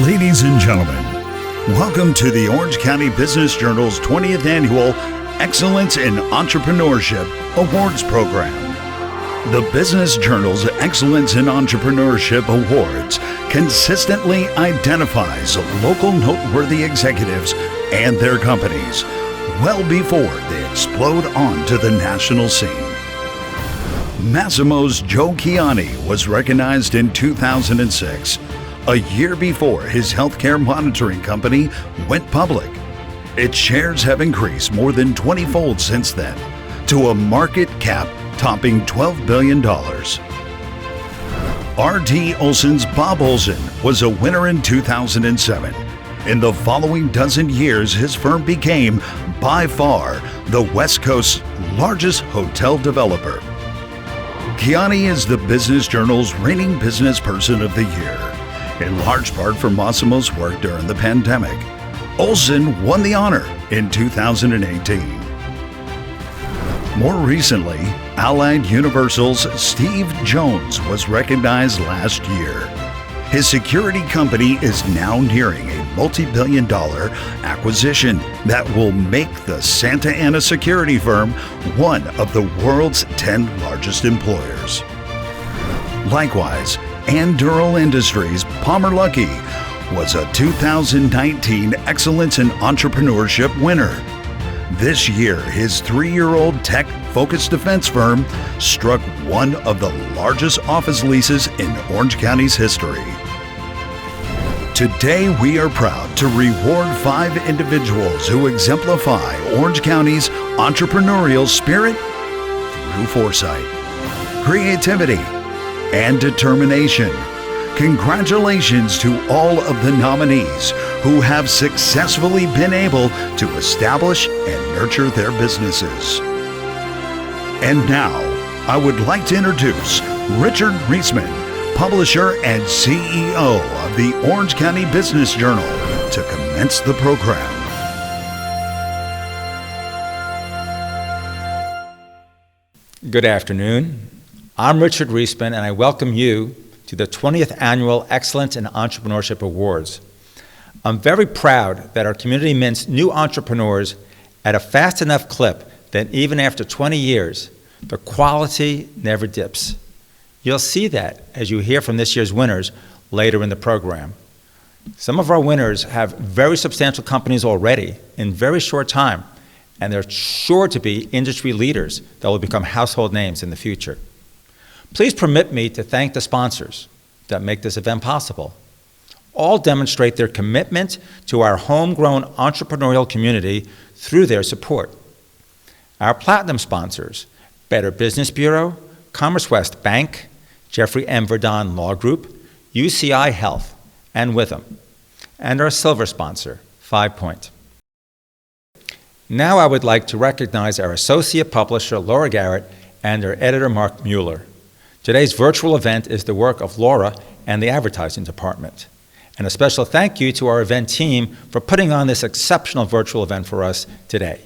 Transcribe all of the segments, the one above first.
Ladies and gentlemen, welcome to the Orange County Business Journal's 20th Annual Excellence in Entrepreneurship Awards Program. The Business Journal's Excellence in Entrepreneurship Awards consistently identifies local noteworthy executives and their companies well before they explode onto the national scene. Massimo's Joe Chiani was recognized in 2006, a year before his healthcare monitoring company went public. Its shares have increased more than 20-fold since then, to a market cap topping $12 billion. R.T. Olson's Bob Olson was a winner in 2007. In the following dozen years, his firm became, by far, the West Coast's largest hotel developer. Chiani is the Business Journal's reigning Business Person of the Year, in large part for Massimo's work during the pandemic. Olson won the honor in 2018. More recently, Allied Universal's Steve Jones was recognized last year. His security company is now nearing a multi-billion-dollar acquisition that will make the Santa Ana security firm one of the world's 10 largest employers. Likewise, Anduril Industries' Palmer Luckey was a 2019 Excellence in Entrepreneurship winner. This year, his 3-year-old tech-focused defense firm struck one of the largest office leases in Orange County's history. Today, we are proud to reward 5 individuals who exemplify Orange County's entrepreneurial spirit through foresight, creativity, and determination. Congratulations to all of the nominees who have successfully been able to establish and nurture their businesses. And now, I would like to introduce Richard Reisman, publisher and CEO of the Orange County Business Journal, to commence the program. Good afternoon. I'm Richard Reisman, and I welcome you to the 20th Annual Excellence in Entrepreneurship Awards. I'm very proud that our community mints new entrepreneurs at a fast enough clip that even after 20 years, the quality never dips. You'll see that as you hear from this year's winners later in the program. Some of our winners have very substantial companies already in very short time, and they're sure to be industry leaders that will become household names in the future. Please permit me to thank the sponsors that make this event possible. All demonstrate their commitment to our homegrown entrepreneurial community through their support. Our platinum sponsors, Better Business Bureau, Commerce West Bank, Jeffrey M. Verdon Law Group, UCI Health, and Witham. And our silver sponsor, 5 Point. Now I would like to recognize our associate publisher, Laura Garrett, and our editor, Mark Mueller. Today's virtual event is the work of Laura and the advertising department. And a special thank you to our event team for putting on this exceptional virtual event for us today.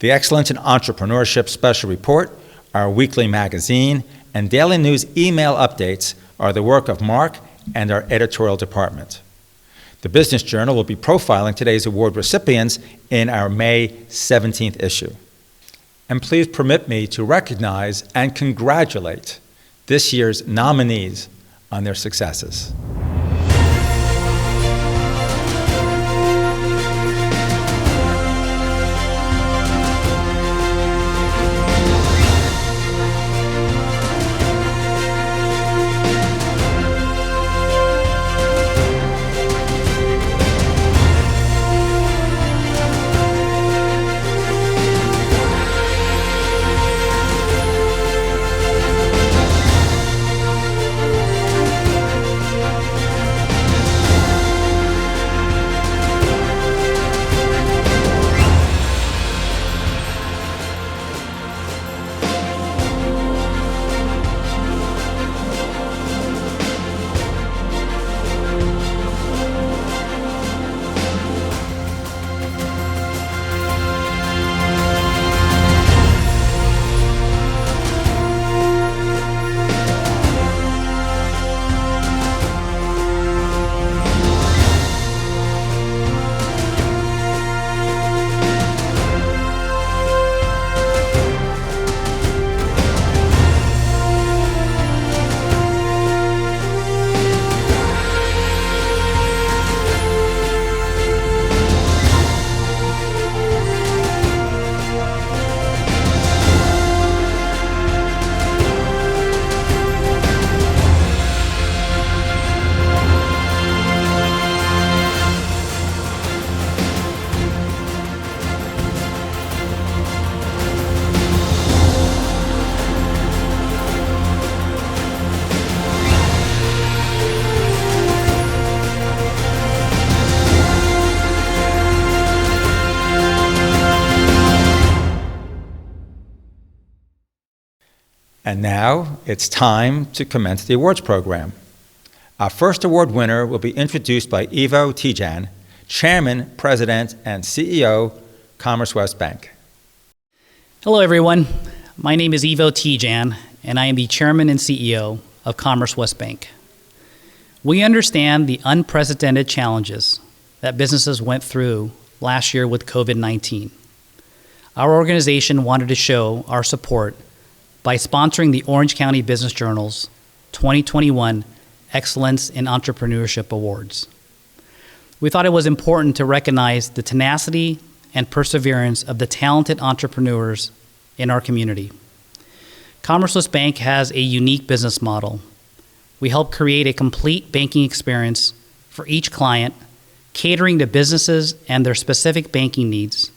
The Excellence in Entrepreneurship Special Report, our weekly magazine, and daily news email updates are the work of Mark and our editorial department. The Business Journal will be profiling today's award recipients in our May 17th issue. And please permit me to recognize and congratulate this year's nominees on their successes. And now it's time to commence the awards program. Our first award winner will be introduced by Ivo Tijan, Chairman, President, and CEO, Commerce West Bank. Hello, everyone. My name is Ivo Tijan, and I am the Chairman and CEO of Commerce West Bank. We understand the unprecedented challenges that businesses went through last year with COVID-19. Our organization wanted to show our support by sponsoring the Orange County Business Journal's 2021 Excellence in Entrepreneurship Awards. We thought it was important to recognize the tenacity and perseverance of the talented entrepreneurs in our community. Commerce West Bank has a unique business model. We help create a complete banking experience for each client, catering to businesses and their specific banking needs,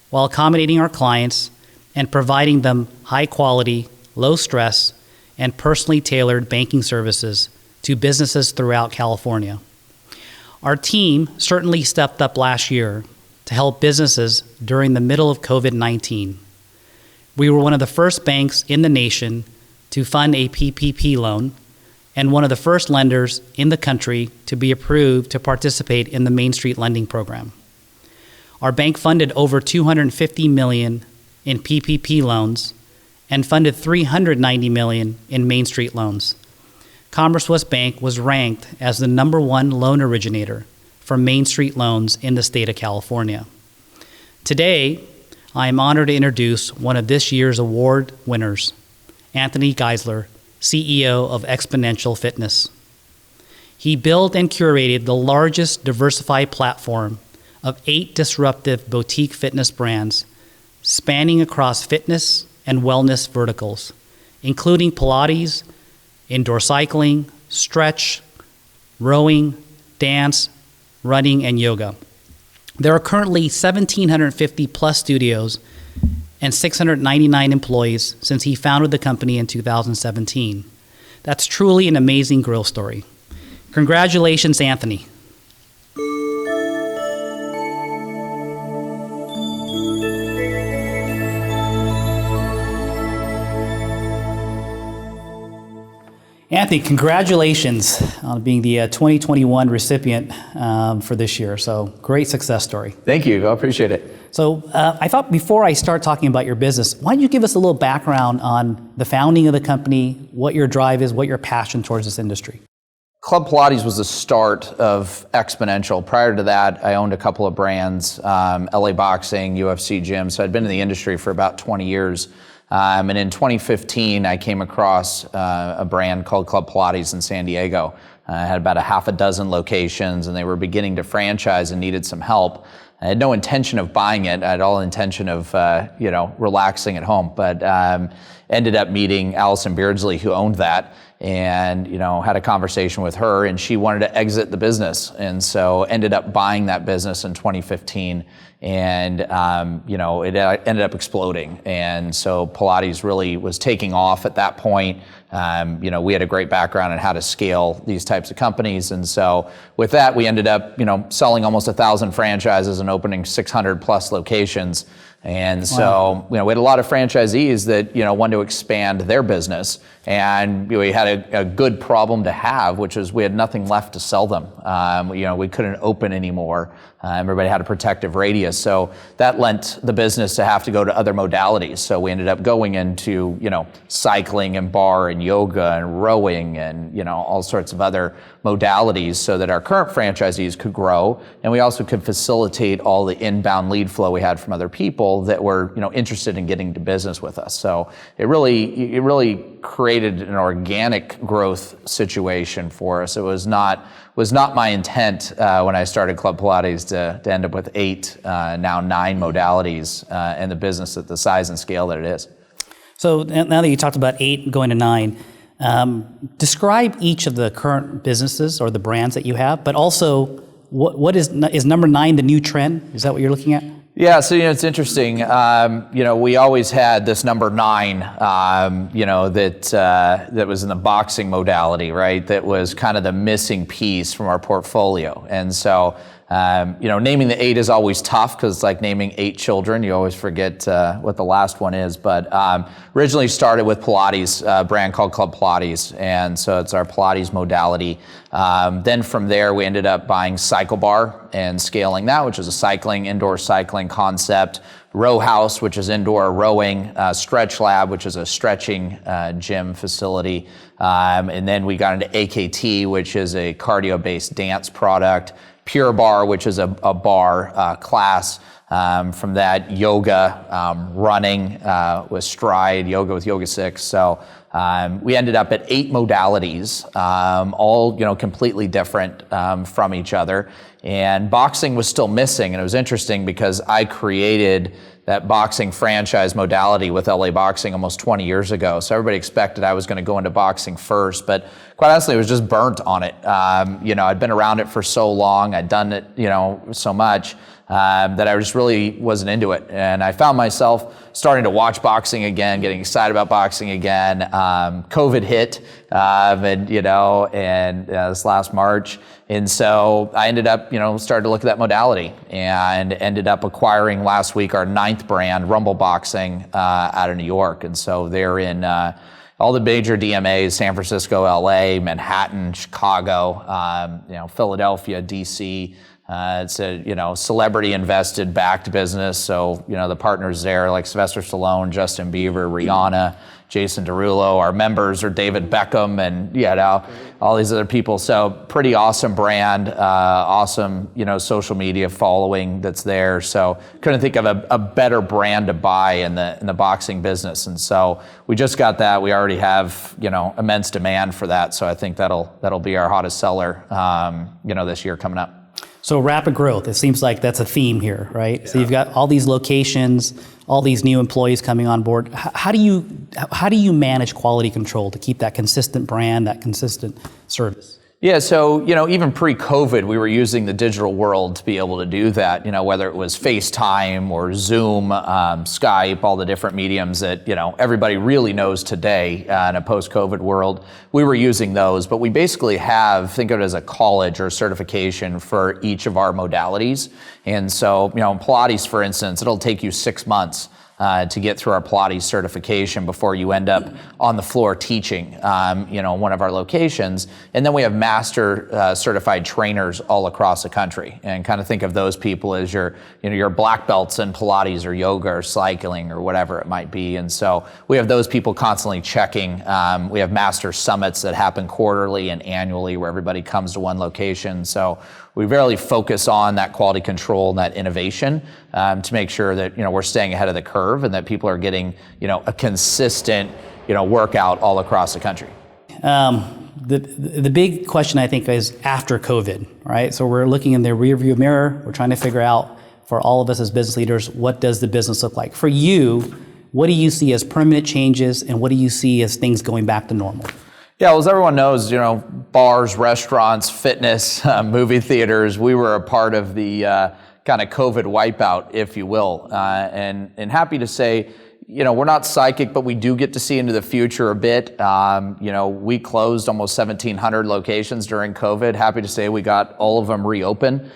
while accommodating our clients and providing them high quality, low stress, and personally tailored banking services to businesses throughout California. Our team certainly stepped up last year to help businesses during the middle of COVID-19. We were one of the first banks in the nation to fund a PPP loan and one of the first lenders in the country to be approved to participate in the Main Street lending program. Our bank funded over $250 million in PPP loans and funded $390 million in Main Street loans. Commerce West Bank was ranked as the #1 loan originator for Main Street loans in the state of California. Today, I am honored to introduce one of this year's award winners, Anthony Geisler, CEO of Xponential Fitness. He built and curated the largest diversified platform of 8 disruptive boutique fitness brands spanning across fitness and wellness verticals, including Pilates, indoor cycling, stretch, rowing, dance, running, and yoga. There are currently 1,750 plus studios and 699 employees since he founded the company in 2017. That's truly an amazing growth story. Congratulations, Anthony. Anthony, congratulations on being the 2021 recipient for this year. So great success story. Thank you. I appreciate it. So I thought before I start talking about your business, why don't you give us a little background on the founding of the company, what your drive is, what your passion towards this industry? Club Pilates was the start of Xponential. Prior to that, I owned a couple of brands, LA Boxing, UFC Gym. So I'd been in the industry for about 20 years. And in 2015, I came across a brand called Club Pilates in San Diego. I had about a half a dozen locations, and they were beginning to franchise and needed some help. I had no intention of buying it. I had all intention of, relaxing at home. But ended up meeting Allison Beardsley, who owned that, and had a conversation with her, and she wanted to exit the business, and so ended up buying that business in 2015. And it ended up exploding, and so Pilates really was taking off at that point. We had a great background on how to scale these types of companies, and so with that, we ended up selling almost 1,000 franchises and opening 600 plus locations. And so, we had a lot of franchisees that, wanted to expand their business, and we had a good problem to have, which is we had nothing left to sell them. We couldn't open anymore. Everybody had a protective radius. So that lent the business to have to go to other modalities. So we ended up going into, cycling and bar and yoga and rowing and, all sorts of other modalities so that our current franchisees could grow. And we also could facilitate all the inbound lead flow we had from other people that were, interested in getting to business with us. So it really created an organic growth situation for us. It was not my intent when I started Club Pilates to end up with 8, now 9 modalities and the business at the size and scale that it is. So now that you talked about 8 going to 9, describe each of the current businesses or the brands that you have, but also what is number 9 the new trend? Is that what you're looking at? Yeah, so it's interesting. We always had this number 9, that was in the boxing modality, right? That was kind of the missing piece from our portfolio. And so Naming the 8 is always tough because it's like naming 8 children. You always forget what the last one is. But originally started with Pilates, a brand called Club Pilates. And so it's our Pilates modality. Then from there, we ended up buying Cycle Bar and scaling that, which is a indoor cycling concept. Row House, which is indoor rowing, Stretch Lab, which is a stretching gym facility. And then we got into AKT, which is a cardio-based dance product. Pure Bar, which is a bar class. From that, yoga, running with Stride, yoga with Yoga 6. So we ended up at 8 modalities, all completely different from each other. And boxing was still missing, and it was interesting because I created that boxing franchise modality with LA Boxing almost 20 years ago. So everybody expected I was going to go into boxing first, but quite honestly, I was just burnt on it. I'd been around it for so long, I'd done it, so much that I just really wasn't into it. And I found myself starting to watch boxing again, getting excited about boxing again. COVID hit, this last March. And so I ended up, started to look at that modality and ended up acquiring last week our 9th brand, Rumble Boxing, out of New York. And so they're in all the major DMAs, San Francisco, LA, Manhattan, Chicago, Philadelphia, DC. It's a, celebrity invested backed business. So, the partners there like Sylvester Stallone, Justin Bieber, Rihanna, Jason Derulo. Our members are David Beckham and, all these other people. So pretty awesome brand, awesome, social media following that's there. So couldn't think of a better brand to buy in the boxing business. And so we just got that. We already have, immense demand for that. So I think that'll be our hottest seller, this year coming up. So rapid growth, it seems like that's a theme here, right? Yeah. So you've got all these locations, all these new employees coming on board. How do you manage quality control to keep that consistent brand, that consistent service? Yeah, so, even pre-COVID, we were using the digital world to be able to do that, whether it was FaceTime or Zoom, Skype, all the different mediums that, everybody really knows today in a post-COVID world. We were using those, but we basically think of it as a college or certification for each of our modalities. And so, in Pilates, for instance, it'll take you 6 months to get through our Pilates certification before you end up on the floor teaching, one of our locations. And then we have master certified trainers all across the country, and kind of think of those people as your black belts in Pilates or yoga or cycling or whatever it might be. And so we have those people constantly checking. We have master summits that happen quarterly and annually where everybody comes to one location. So we really focus on that quality control and that innovation to make sure that we're staying ahead of the curve and that people are getting a consistent workout all across the country. The big question I think is after COVID, right? So we're looking in the rearview mirror. We're trying to figure out for all of us as business leaders, what does the business look like? For you, what do you see as permanent changes and what do you see as things going back to normal? Yeah, well, as everyone knows, bars, restaurants, fitness, movie theaters, we were a part of the kind of COVID wipeout, if you will. And happy to say, we're not psychic, but we do get to see into the future a bit. We closed almost 1,700 locations during COVID. Happy to say we got all of them reopened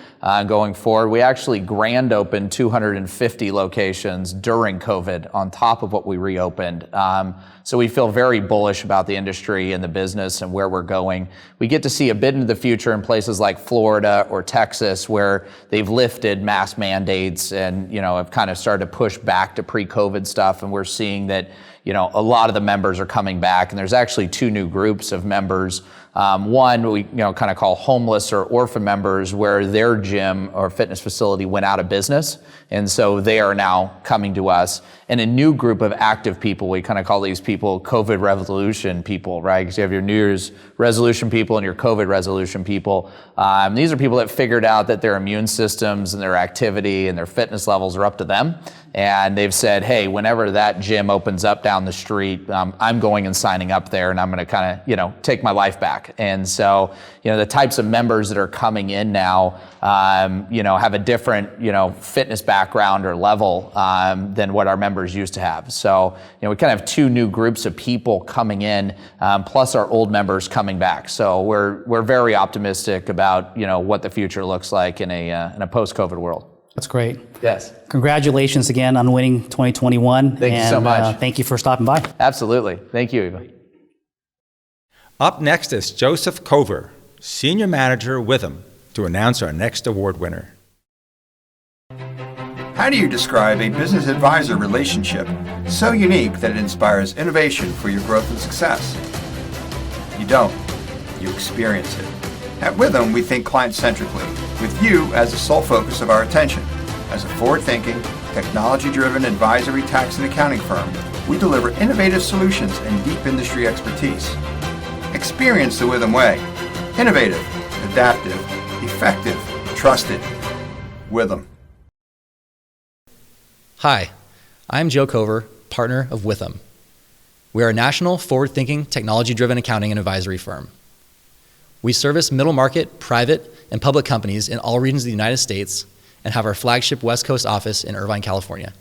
going forward. We actually grand opened 250 locations during COVID on top of what we reopened. So we feel very bullish about the industry and the business and where we're going. We get to see a bit into the future in places like Florida or Texas where they've lifted mask mandates and, have kind of started to push back to pre-COVID stuff. And we're seeing that, a lot of the members are coming back. And there's actually 2 new groups of members. One we kind of call homeless or orphan members, where their gym or fitness facility went out of business, and so they are now coming to us. And a new group of active people, we kind of call these people COVID revolution people, right? Because you have your New Year's resolution people and your COVID resolution people. These are people that figured out that their immune systems and their activity and their fitness levels are up to them. And they've said, hey, whenever that gym opens up down the street, I'm going and signing up there, and I'm going to kind of, take my life back. back. And so, the types of members that are coming in now, have a different, fitness background or level than what our members used to have. So, we kind of have two new groups of people coming in, plus our old members coming back. So we're very optimistic about, what the future looks like in a post-COVID world. That's great. Yes. Congratulations again on winning 2021. Thank you so much. Thank you for stopping by. Absolutely. Thank you, Eva. Up next is Joseph Cover, Senior Manager with him, to announce our next award winner. How do you describe a business advisor relationship so unique that it inspires innovation for your growth and success? You don't. You experience it. At Witham, we think client-centrically, with you as the sole focus of our attention. As a forward-thinking, technology-driven advisory tax and accounting firm, we deliver innovative solutions and deep industry expertise. Experience the Witham way. Innovative, adaptive, effective, trusted. Witham. Hi, I'm Joe Cover, partner of Witham. We are a national forward-thinking, technology-driven accounting and advisory firm. We service middle market, private, and public companies in all regions of the United States and have our flagship West Coast office in Irvine, California.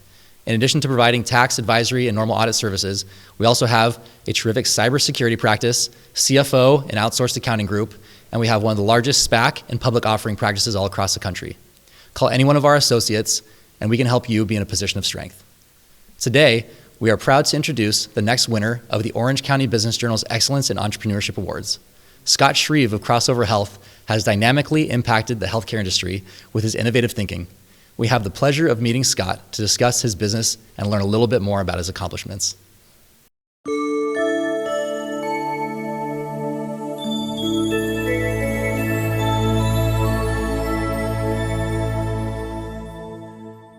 In addition to providing tax, advisory, and normal audit services, we also have a terrific cybersecurity practice, CFO, and outsourced accounting group, and we have one of the largest SPAC and public offering practices all across the country. Call any one of our associates, and we can help you be in a position of strength. Today, we are proud to introduce the next winner of the Orange County Business Journal's Excellence in Entrepreneurship Awards. Scott Shreeve of Crossover Health has dynamically impacted the healthcare industry with his innovative thinking. We have the pleasure of meeting Scott to discuss his business and learn a little bit more about his accomplishments.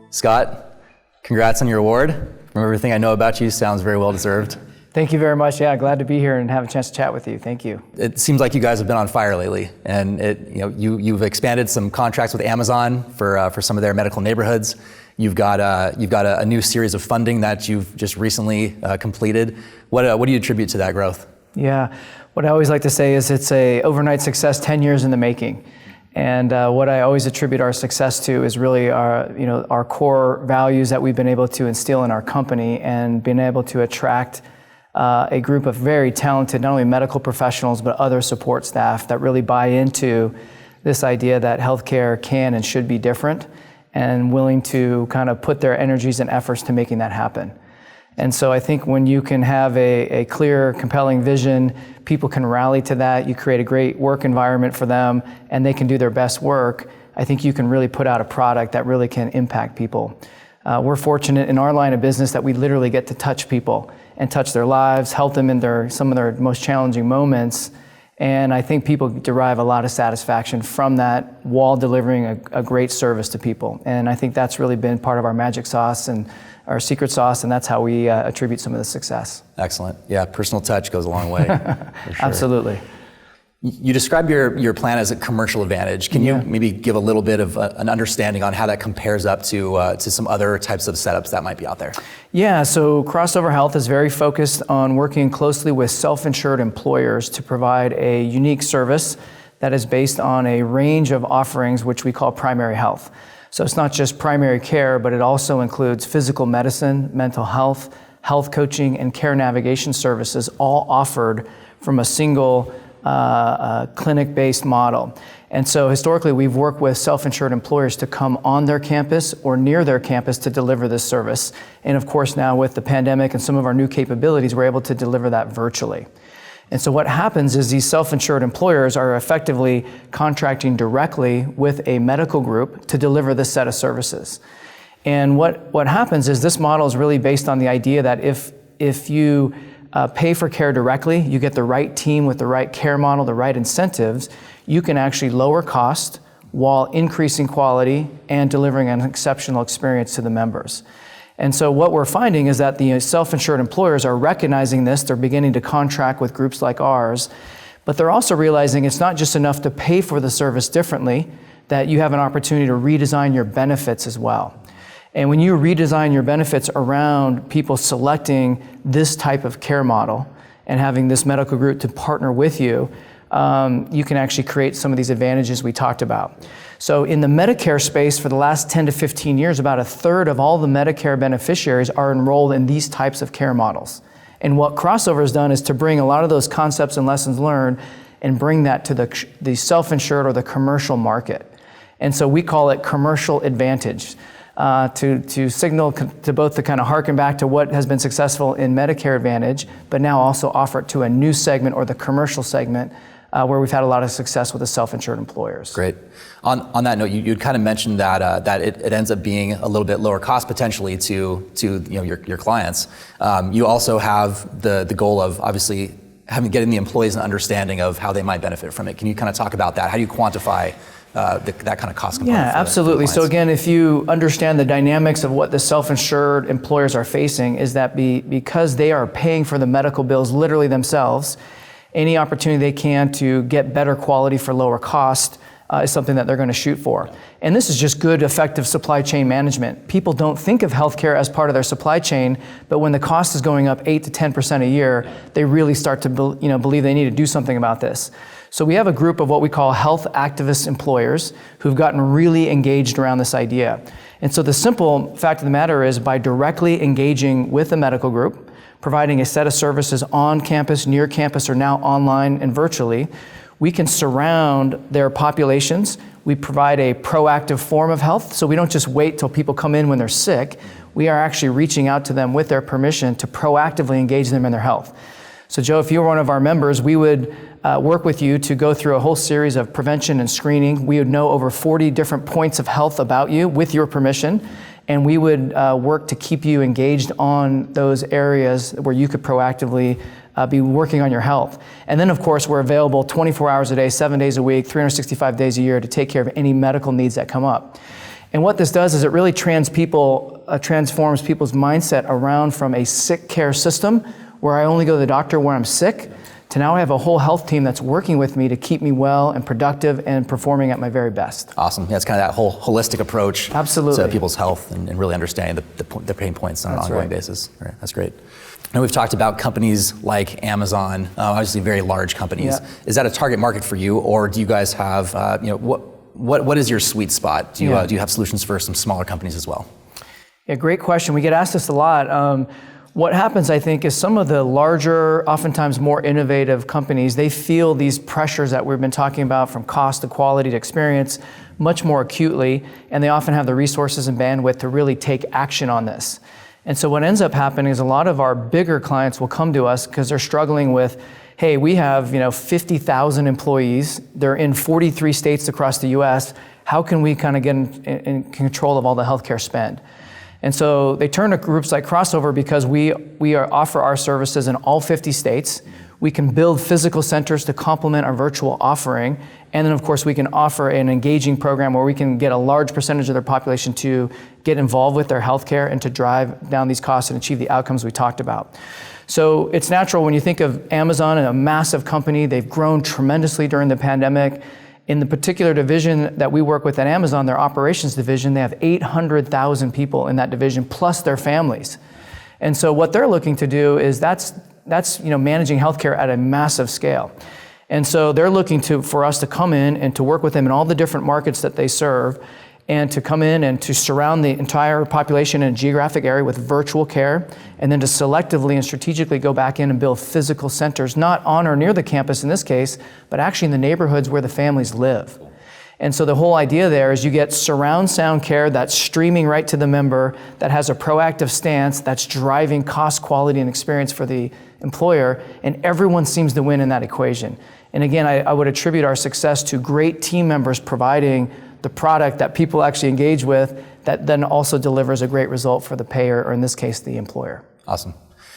Scott, congrats on your award. From everything I know about you, sounds very well deserved. Thank you very much. Yeah, glad to be here and have a chance to chat with you. Thank you. It seems like you guys have been on fire lately, and you've expanded some contracts with Amazon for some of their medical neighborhoods. You've got a new series of funding that you've just recently completed. What do you attribute to that growth? Yeah, what I always like to say is it's a overnight success, 10 years in the making. And what I always attribute our success to is really our core values that we've been able to instill in our company and been able to attract a group of very talented, not only medical professionals, but other support staff that really buy into this idea that healthcare can and should be different and willing to kind of put their energies and efforts to making that happen. And so I think when you can have a clear, compelling vision, people can rally to that, you create a great work environment for them, and they can do their best work, I think you can really put out a product that really can impact people. We're fortunate in our line of business that we literally get to touch people and touch their lives, help them in some of their most challenging moments. And I think people derive a lot of satisfaction from that while delivering a great service to people. And I think that's really been part of our magic sauce and our secret sauce, and that's how we attribute some of the success. Excellent. Yeah, personal touch goes a long way. For sure. Absolutely. You describe your plan as a commercial advantage. Can you maybe give a little bit of an understanding on how that compares up to some other types of setups that might be out there? Yeah, so Crossover Health is very focused on working closely with self-insured employers to provide a unique service that is based on a range of offerings which we call primary health. So it's not just primary care, but it also includes physical medicine, mental health, health coaching, and care navigation services, all offered from a single clinic-based model. And so historically, we've worked with self-insured employers to come on their campus or near their campus to deliver this service. And of course, now with the pandemic and some of our new capabilities, we're able to deliver that virtually. And so what happens is these self-insured employers are effectively contracting directly with a medical group to deliver this set of services. And what happens is this model is really based on the idea that if you pay for care directly, you get the right team with the right care model, the right incentives, you can actually lower cost while increasing quality and delivering an exceptional experience to the members. And so what we're finding is that the self-insured employers are recognizing this, they're beginning to contract with groups like ours, but they're also realizing it's not just enough to pay for the service differently, that you have an opportunity to redesign your benefits as well. And when you redesign your benefits around people selecting this type of care model and having this medical group to partner with you, you can actually create some of these advantages we talked about. So in the Medicare space, for the last 10 to 15 years, about a third of all the Medicare beneficiaries are enrolled in these types of care models. And what Crossover has done is to bring a lot of those concepts and lessons learned and bring that to the self-insured or the commercial market. And so we call it commercial advantage, to signal to both to kind of harken back to what has been successful in Medicare Advantage, but now also offer it to a new segment or the commercial segment where we've had a lot of success with the self-insured employers. Great. On that note, you'd kind of mentioned that it ends up being a little bit lower cost potentially to your clients. You also have the goal of obviously getting the employees an understanding of how they might benefit from it. Can you kind of talk about that? How do you quantify that kind of cost component? Yeah, absolutely. So again, if you understand the dynamics of what the self-insured employers are facing, is that because they are paying for the medical bills literally themselves, any opportunity they can to get better quality for lower cost is something that they're going to shoot for. And this is just good, effective supply chain management. People don't think of healthcare as part of their supply chain, but when the cost is going up 8 to 10% a year, they really start to believe they need to do something about this. So we have a group of what we call health activist employers who've gotten really engaged around this idea. And so the simple fact of the matter is, by directly engaging with the medical group, providing a set of services on campus, near campus, or now online and virtually, we can surround their populations. We provide a proactive form of health, so we don't just wait till people come in when they're sick. We are actually reaching out to them with their permission to proactively engage them in their health. So Joe, if you were one of our members, we would work with you to go through a whole series of prevention and screening. We would know over 40 different points of health about you with your permission, and we would work to keep you engaged on those areas where you could proactively be working on your health. And then of course, we're available 24 hours a day, 7 days a week, 365 days a year to take care of any medical needs that come up. And what this does is it really transforms people's mindset around from a sick care system where I only go to the doctor when I'm sick, to now I have a whole health team that's working with me to keep me well and productive and performing at my very best. Awesome. Yeah, it's kind of that whole holistic approach Absolutely. to people's health and really understanding the pain points on an ongoing basis. Right. That's great. Now we've talked about companies like Amazon, obviously very large companies. Yeah. Is that a target market for you, or do you guys have, what is your sweet spot? Do you have solutions for some smaller companies as well? Yeah, great question. We get asked this a lot. What happens, I think, is some of the larger, oftentimes more innovative companies, they feel these pressures that we've been talking about, from cost to quality to experience, much more acutely, and they often have the resources and bandwidth to really take action on this. And so what ends up happening is a lot of our bigger clients will come to us because they're struggling with, hey, we have 50,000 employees, they're in 43 states across the US, how can we kind of get in control of all the healthcare spend? And so they turn to groups like Crossover because we offer our services in all 50 states. We can build physical centers to complement our virtual offering. And then of course we can offer an engaging program where we can get a large percentage of their population to get involved with their healthcare and to drive down these costs and achieve the outcomes we talked about. So it's natural when you think of Amazon, a massive company, they've grown tremendously during the pandemic. In the particular division that we work with at Amazon, their operations division, they have 800,000 people in that division, plus their families. And so what they're looking to do is that's managing healthcare at a massive scale. And so they're looking for us to come in and to work with them in all the different markets that they serve, and to come in and to surround the entire population in a geographic area with virtual care, and then to selectively and strategically go back in and build physical centers, not on or near the campus in this case, but actually in the neighborhoods where the families live. And so the whole idea there is you get surround sound care that's streaming right to the member, that has a proactive stance, that's driving cost, quality, and experience for the employer, and everyone seems to win in that equation. And again, I would attribute our success to great team members providing the product that people actually engage with, that then also delivers a great result for the payer, or in this case, the employer. Awesome.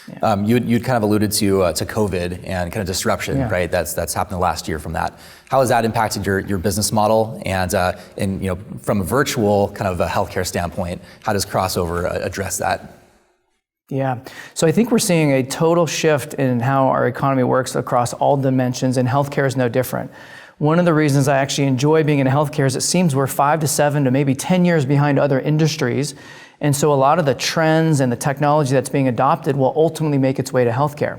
Yeah. You'd kind of alluded to COVID and kind of disruption, right? That's happened last year from that. How has that impacted your business model? And from a virtual kind of a healthcare standpoint, how does Crossover address that? Yeah, so I think we're seeing a total shift in how our economy works across all dimensions, and healthcare is no different. One of the reasons I actually enjoy being in healthcare is it seems we're 5 to 7 to maybe 10 years behind other industries. And so a lot of the trends and the technology that's being adopted will ultimately make its way to healthcare.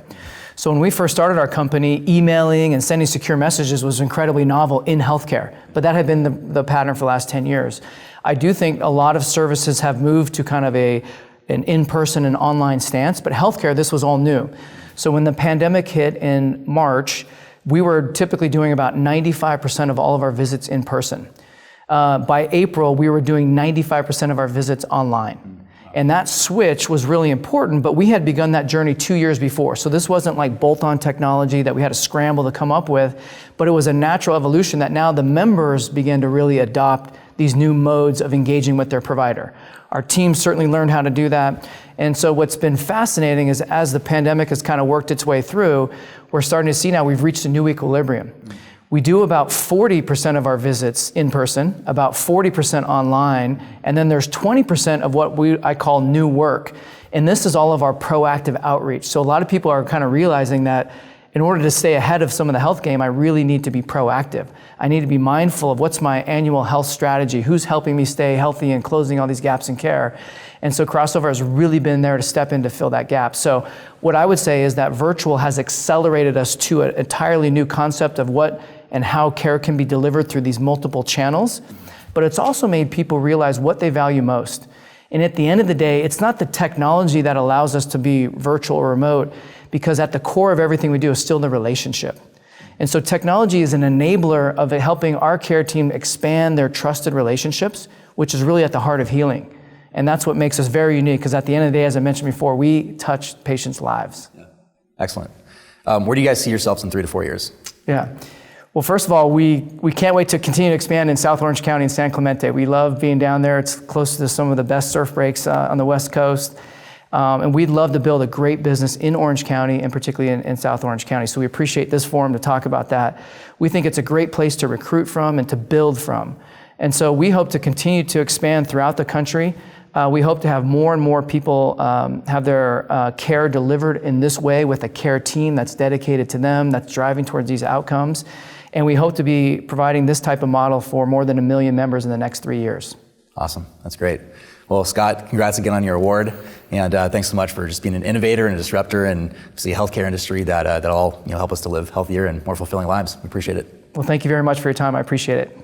So when we first started our company, emailing and sending secure messages was incredibly novel in healthcare, but that had been the pattern for the last 10 years. I do think a lot of services have moved to kind of an in-person and online stance, but healthcare, this was all new. So when the pandemic hit in March, we were typically doing about 95% of all of our visits in person. By April, we were doing 95% of our visits online. And that switch was really important, but we had begun that journey 2 years before. So this wasn't like bolt-on technology that we had to scramble to come up with, but it was a natural evolution that now the members began to really adopt these new modes of engaging with their provider. Our team certainly learned how to do that. And so what's been fascinating is as the pandemic has kind of worked its way through, we're starting to see now we've reached a new equilibrium. We do about 40% of our visits in person, about 40% online, and then there's 20% of what I call new work. And this is all of our proactive outreach. So a lot of people are kind of realizing that in order to stay ahead of some of the health game, I really need to be proactive. I need to be mindful of what's my annual health strategy, who's helping me stay healthy and closing all these gaps in care. And so Crossover has really been there to step in to fill that gap. So what I would say is that virtual has accelerated us to an entirely new concept of what and how care can be delivered through these multiple channels. But it's also made people realize what they value most. And at the end of the day, it's not the technology that allows us to be virtual or remote, because at the core of everything we do is still the relationship. And so technology is an enabler of helping our care team expand their trusted relationships, which is really at the heart of healing. And that's what makes us very unique, because at the end of the day, as I mentioned before, we touch patients' lives. Yeah. Excellent. Where do you guys see yourselves in 3 to 4 years? Yeah. Well, first of all, we can't wait to continue to expand in South Orange County and San Clemente. We love being down there. It's close to some of the best surf breaks on the West Coast. And we'd love to build a great business in Orange County, and particularly in South Orange County. So we appreciate this forum to talk about that. We think it's a great place to recruit from and to build from. And so we hope to continue to expand throughout the country. We hope to have more and more people have their care delivered in this way with a care team that's dedicated to them, that's driving towards these outcomes. And we hope to be providing this type of model for more than 1 million members in the next 3 years. Awesome. That's great. Well, Scott, congrats again on your award. And thanks so much for just being an innovator and a disruptor in the healthcare industry that all help us to live healthier and more fulfilling lives. We appreciate it. Well, thank you very much for your time. I appreciate it.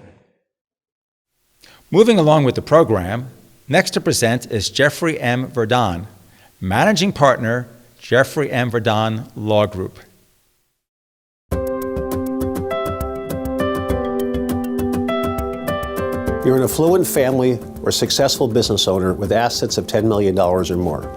Moving along with the program, next to present is Jeffrey M. Verdon, Managing Partner, Jeffrey M. Verdon Law Group. You're an affluent family or successful business owner with assets of $10 million or more,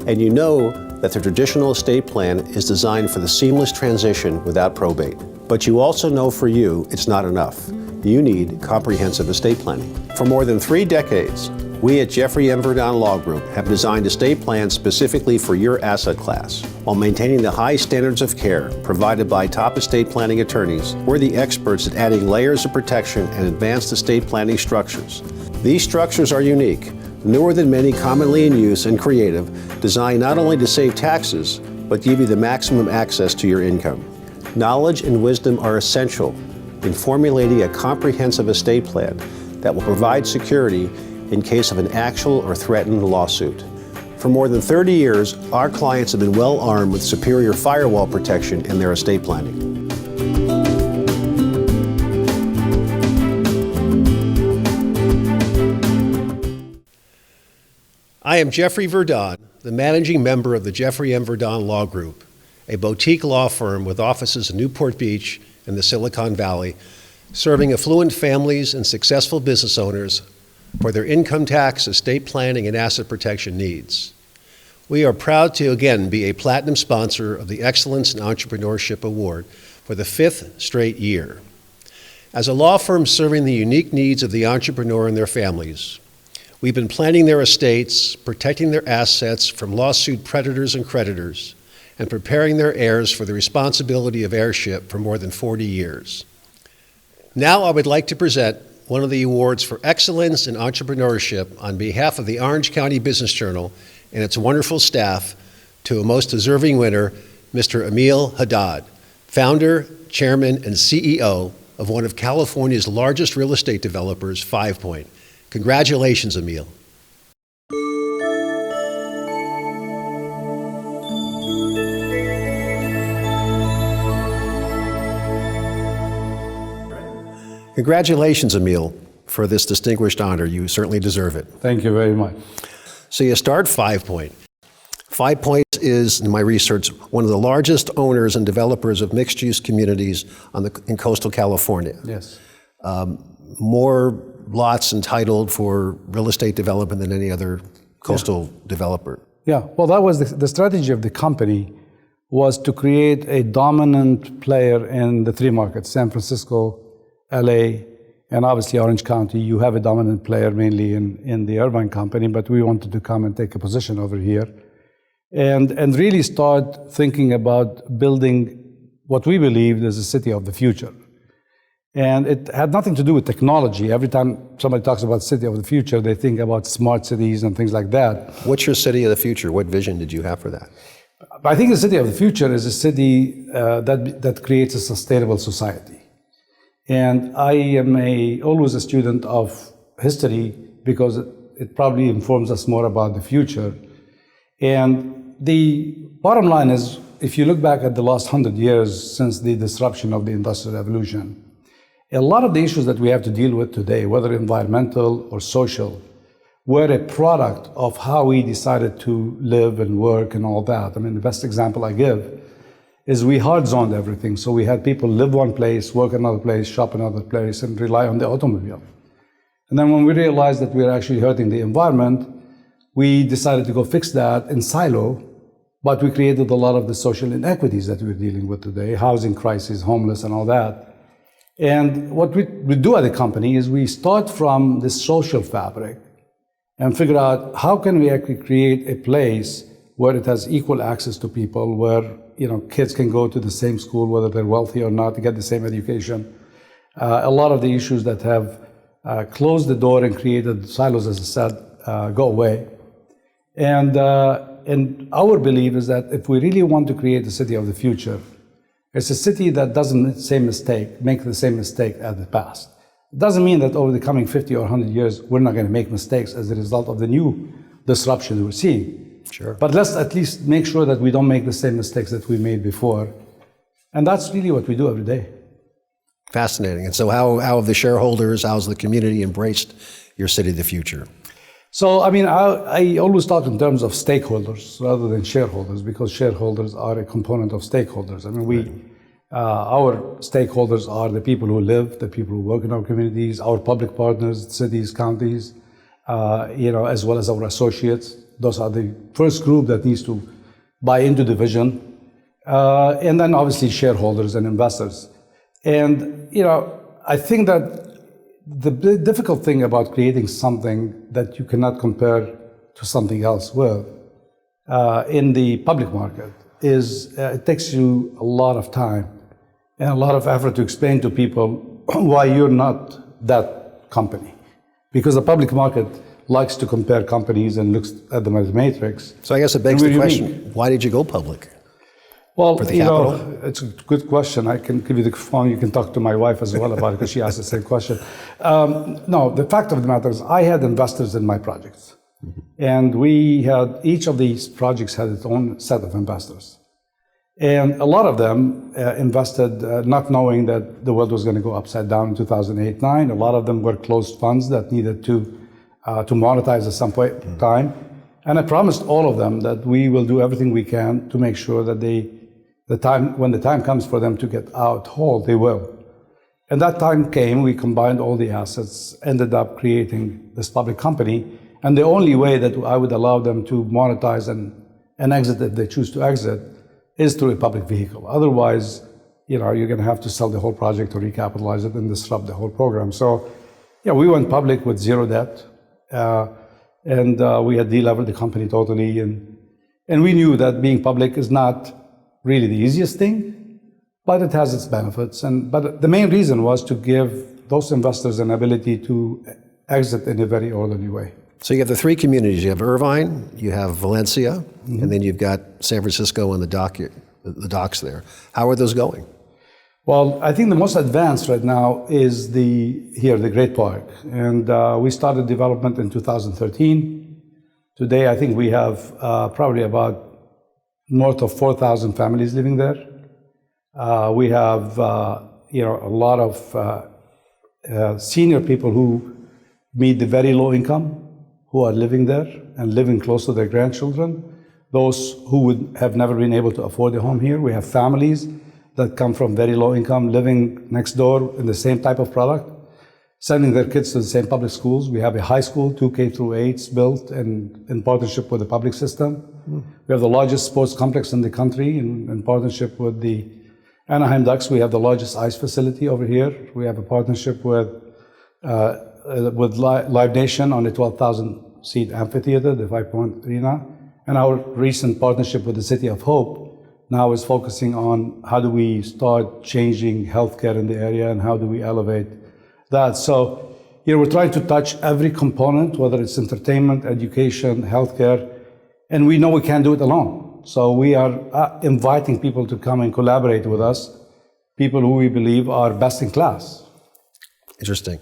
and you know that the traditional estate plan is designed for the seamless transition without probate. But you also know for you, it's not enough. You need comprehensive estate planning. For more than 3 decades, we at Jeffrey M. Verdon Law Group have designed estate plans specifically for your asset class. While maintaining the high standards of care provided by top estate planning attorneys, we're the experts at adding layers of protection and advanced estate planning structures. These structures are unique, newer than many commonly in use, and creative, designed not only to save taxes, but give you the maximum access to your income. Knowledge and wisdom are essential in formulating a comprehensive estate plan that will provide security in case of an actual or threatened lawsuit. For more than 30 years, our clients have been well armed with superior firewall protection in their estate planning. I am Jeffrey Verdon, the managing member of the Jeffrey M. Verdon Law Group, a boutique law firm with offices in Newport Beach and the Silicon Valley, serving affluent families and successful business owners for their income tax, estate planning, and asset protection needs. We are proud to again be a platinum sponsor of the Excellence in Entrepreneurship Award for the 5th straight year. As a law firm serving the unique needs of the entrepreneur and their families, we've been planning their estates, protecting their assets from lawsuit predators and creditors, and preparing their heirs for the responsibility of heirship for more than 40 years. Now I would like to present one of the awards for excellence in entrepreneurship on behalf of the Orange County Business Journal and its wonderful staff to a most deserving winner, Mr. Emile Haddad, founder, chairman, and CEO of one of California's largest real estate developers, Five Point. Congratulations, Emile. Congratulations, Emile, for this distinguished honor. You certainly deserve it. Thank you very much. So you start 5 Point. 5 Point is, in my research, one of the largest owners and developers of mixed-use communities in coastal California. Yes. More lots entitled for real estate development than any other coastal developer. Yeah, well, that was the strategy of the company, was to create a dominant player in the three markets, San Francisco, LA, and obviously Orange County. You have a dominant player mainly in the Irvine company, but we wanted to come and take a position over here and really start thinking about building what we believed is a city of the future. And it had nothing to do with technology. Every time somebody talks about city of the future, they think about smart cities and things like that. What's your city of the future? What vision did you have for that? I think the city of the future is a city that creates a sustainable society. And I am always a student of history because it probably informs us more about the future. And the bottom line is, if you look back at the last 100 years since the disruption of the Industrial Revolution, a lot of the issues that we have to deal with today, whether environmental or social, were a product of how we decided to live and work and all that. I mean, the best example I give is we hard zoned everything. So we had people live one place, work another place, shop another place, and rely on the automobile. And then when we realized that we were actually hurting the environment, we decided to go fix that in silo, but we created a lot of the social inequities that we're dealing with today, housing crisis, homeless, and all that. And what we do at the company is we start from this social fabric and figure out how can we actually create a place where it has equal access to people, where kids can go to the same school, whether they're wealthy or not, to get the same education. A lot of the issues that have closed the door and created silos, as I said, go away. And our belief is that if we really want to create a city of the future, it's a city that doesn't make the same mistake as the past. It doesn't mean that over the coming 50 or 100 years, we're not going to make mistakes as a result of the new disruption we're seeing. Sure. But let's at least make sure that we don't make the same mistakes that we made before. And that's really what we do every day. Fascinating. And so how have the shareholders, how's the community embraced your city of the future? So, I mean, I always talk in terms of stakeholders rather than shareholders, because shareholders are a component of stakeholders. I mean, our stakeholders are the people who live, the people who work in our communities, our public partners, cities, counties, as well as our associates. Those are the first group that needs to buy into the vision. And then obviously shareholders and investors. And, I think that the difficult thing about creating something that you cannot compare to something else with in the public market is it takes you a lot of time and a lot of effort to explain to people why you're not that company. Because the public market likes to compare companies and looks at them as a matrix. So I guess it begs the question, why did you go public? Well, For the capital? It's a good question. I can give you the phone. You can talk to my wife as well about it because she asked the same question. No, the fact of the matter is I had investors in my projects. And each of these projects had its own set of investors. And a lot of them invested not knowing that the world was going to go upside down in 2008-9. A lot of them were closed funds that needed to monetize at some point in time. And I promised all of them that we will do everything we can to make sure that when the time comes for them to get out whole, they will. And that time came, we combined all the assets, ended up creating this public company. And the only way that I would allow them to monetize and exit if they choose to exit is through a public vehicle. Otherwise, you're going to have to sell the whole project to recapitalize it and disrupt the whole program. So, we went public with zero debt. And we had delevered the company totally. And we knew that being public is not really the easiest thing, but it has its benefits. But the main reason was to give those investors an ability to exit in a very orderly way. So you have the three communities. You have Irvine, you have Valencia, and then you've got San Francisco and the docks there. How are those going? Well, I think the most advanced right now is the Great Park. And we started development in 2013. Today, I think we have probably about north of 4,000 families living there. We have, a lot of senior people who meet the very low income, who are living there and living close to their grandchildren, those who would have never been able to afford a home here. We have families that come from very low income, living next door in the same type of product, sending their kids to the same public schools. We have a high school, 2 K-8s built in partnership with the public system. We have the largest sports complex in the country in partnership with the Anaheim Ducks. We have the largest ice facility over here. We have a partnership with Live Nation on the 12,000-seat amphitheater, the 5-point arena. And our recent partnership with the City of Hope now is focusing on how do we start changing healthcare in the area and how do we elevate that. So we're trying to touch every component, whether it's entertainment, education, healthcare, and we know we can't do it alone. So we are inviting people to come and collaborate with us, people who we believe are best in class. Interesting.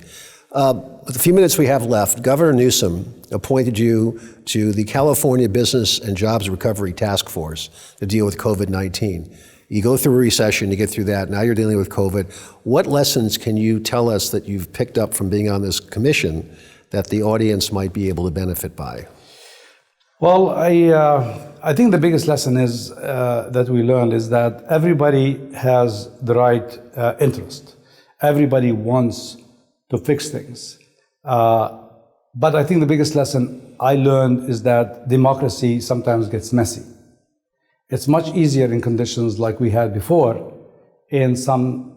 With the few minutes we have left, Governor Newsom appointed you to the California Business and Jobs Recovery Task Force to deal with COVID-19. You go through a recession, you get through that, now you're dealing with COVID. What lessons can you tell us that you've picked up from being on this commission that the audience might be able to benefit by? Well, I think the biggest lesson is that we learned is that everybody has the right interest. Everybody wants to fix things. But I think the biggest lesson I learned is that democracy sometimes gets messy. It's much easier in conditions like we had before in some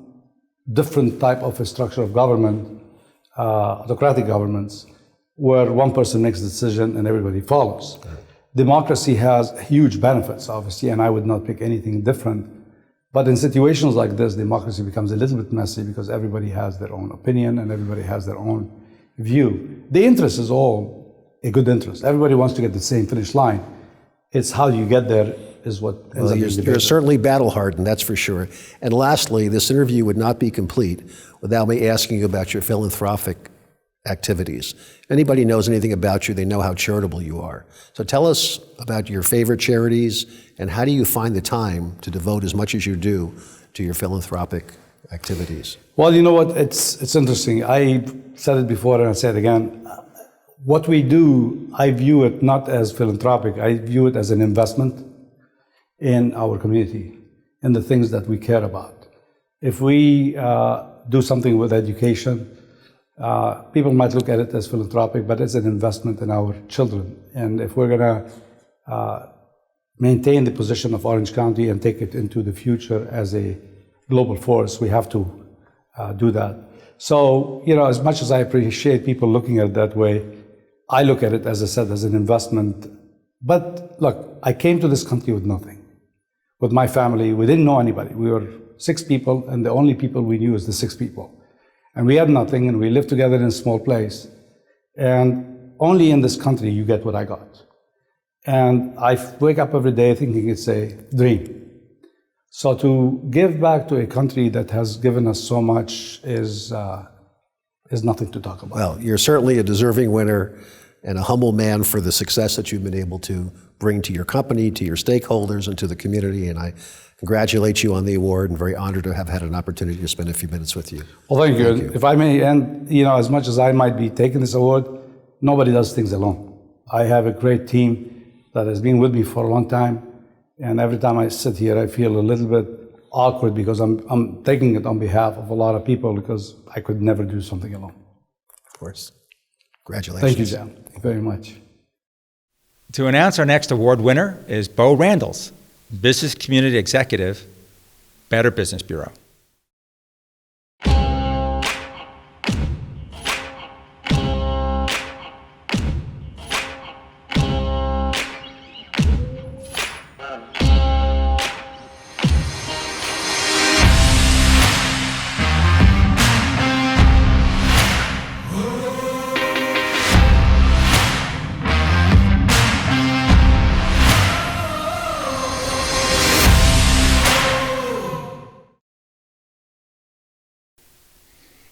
different type of a structure of government, autocratic governments, where one person makes a decision and everybody follows. Democracy has huge benefits, obviously, and I would not pick anything different. But in situations like this, democracy becomes a little bit messy because everybody has their own opinion and everybody has their own view. The interest is all a good interest. Everybody wants to get the same finish line. It's how you get there is what ends up being debated. You're certainly battle-hardened, that's for sure. And lastly, this interview would not be complete without me asking you about your philanthropic activities. Anybody knows anything about you, they know how charitable you are. So tell us about your favorite charities and how do you find the time to devote as much as you do to your philanthropic activities? Well, you know what, it's interesting. I said it before and I say it again. What we do, I view it not as philanthropic, I view it as an investment in our community, in the things that we care about. If we do something with education, people might look at it as philanthropic, but it's an investment in our children. And if we're going to maintain the position of Orange County and take it into the future as a global force, we have to do that. So, as much as I appreciate people looking at it that way, I look at it, as I said, as an investment. But look, I came to this country with nothing. With my family, we didn't know anybody. We were 6 people, and the only people we knew is the 6 people. And we had nothing, and we lived together in a small place. And only in this country you get what I got. And I wake up every day thinking it's a dream. So to give back to a country that has given us so much is nothing to talk about. Well, you're certainly a deserving winner and a humble man for the success that you've been able to bring to your company, to your stakeholders, and to the community. And I congratulate you on the award and very honored to have had an opportunity to spend a few minutes with you. Well, thank you. If I may end, as much as I might be taking this award, nobody does things alone. I have a great team that has been with me for a long time. And every time I sit here, I feel a little bit awkward because I'm taking it on behalf of a lot of people because I could never do something alone. Of course. Congratulations. Thank you, Jan. Thank you very much. To announce our next award winner is Beau Randles, Business Community Executive, Better Business Bureau.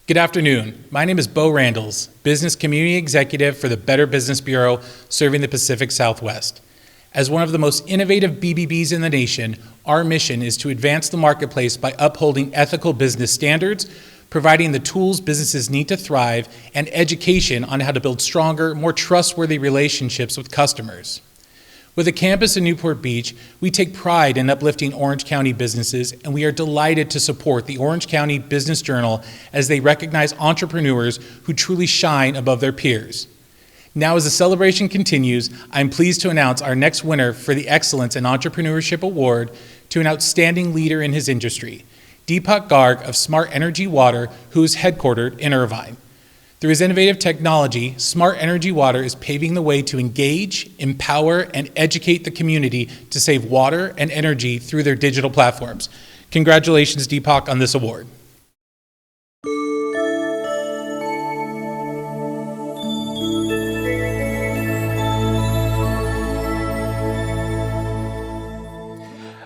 Good afternoon. My name is Beau Randles, Business Community Executive for the Better Business Bureau serving the Pacific Southwest. As one of the most innovative BBBs in the nation, our mission is to advance the marketplace by upholding ethical business standards, providing the tools businesses need to thrive and education on how to build stronger, more trustworthy relationships with customers. With a campus in Newport Beach, we take pride in uplifting Orange County businesses, and we are delighted to support the Orange County Business Journal as they recognize entrepreneurs who truly shine above their peers. Now, as the celebration continues, I'm pleased to announce our next winner for the Excellence in Entrepreneurship Award to an outstanding leader in his industry, Deepak Garg of Smart Energy Water, who is headquartered in Irvine. Through his innovative technology, Smart Energy Water is paving the way to engage, empower, and educate the community to save water and energy through their digital platforms. Congratulations, Deepak, on this award.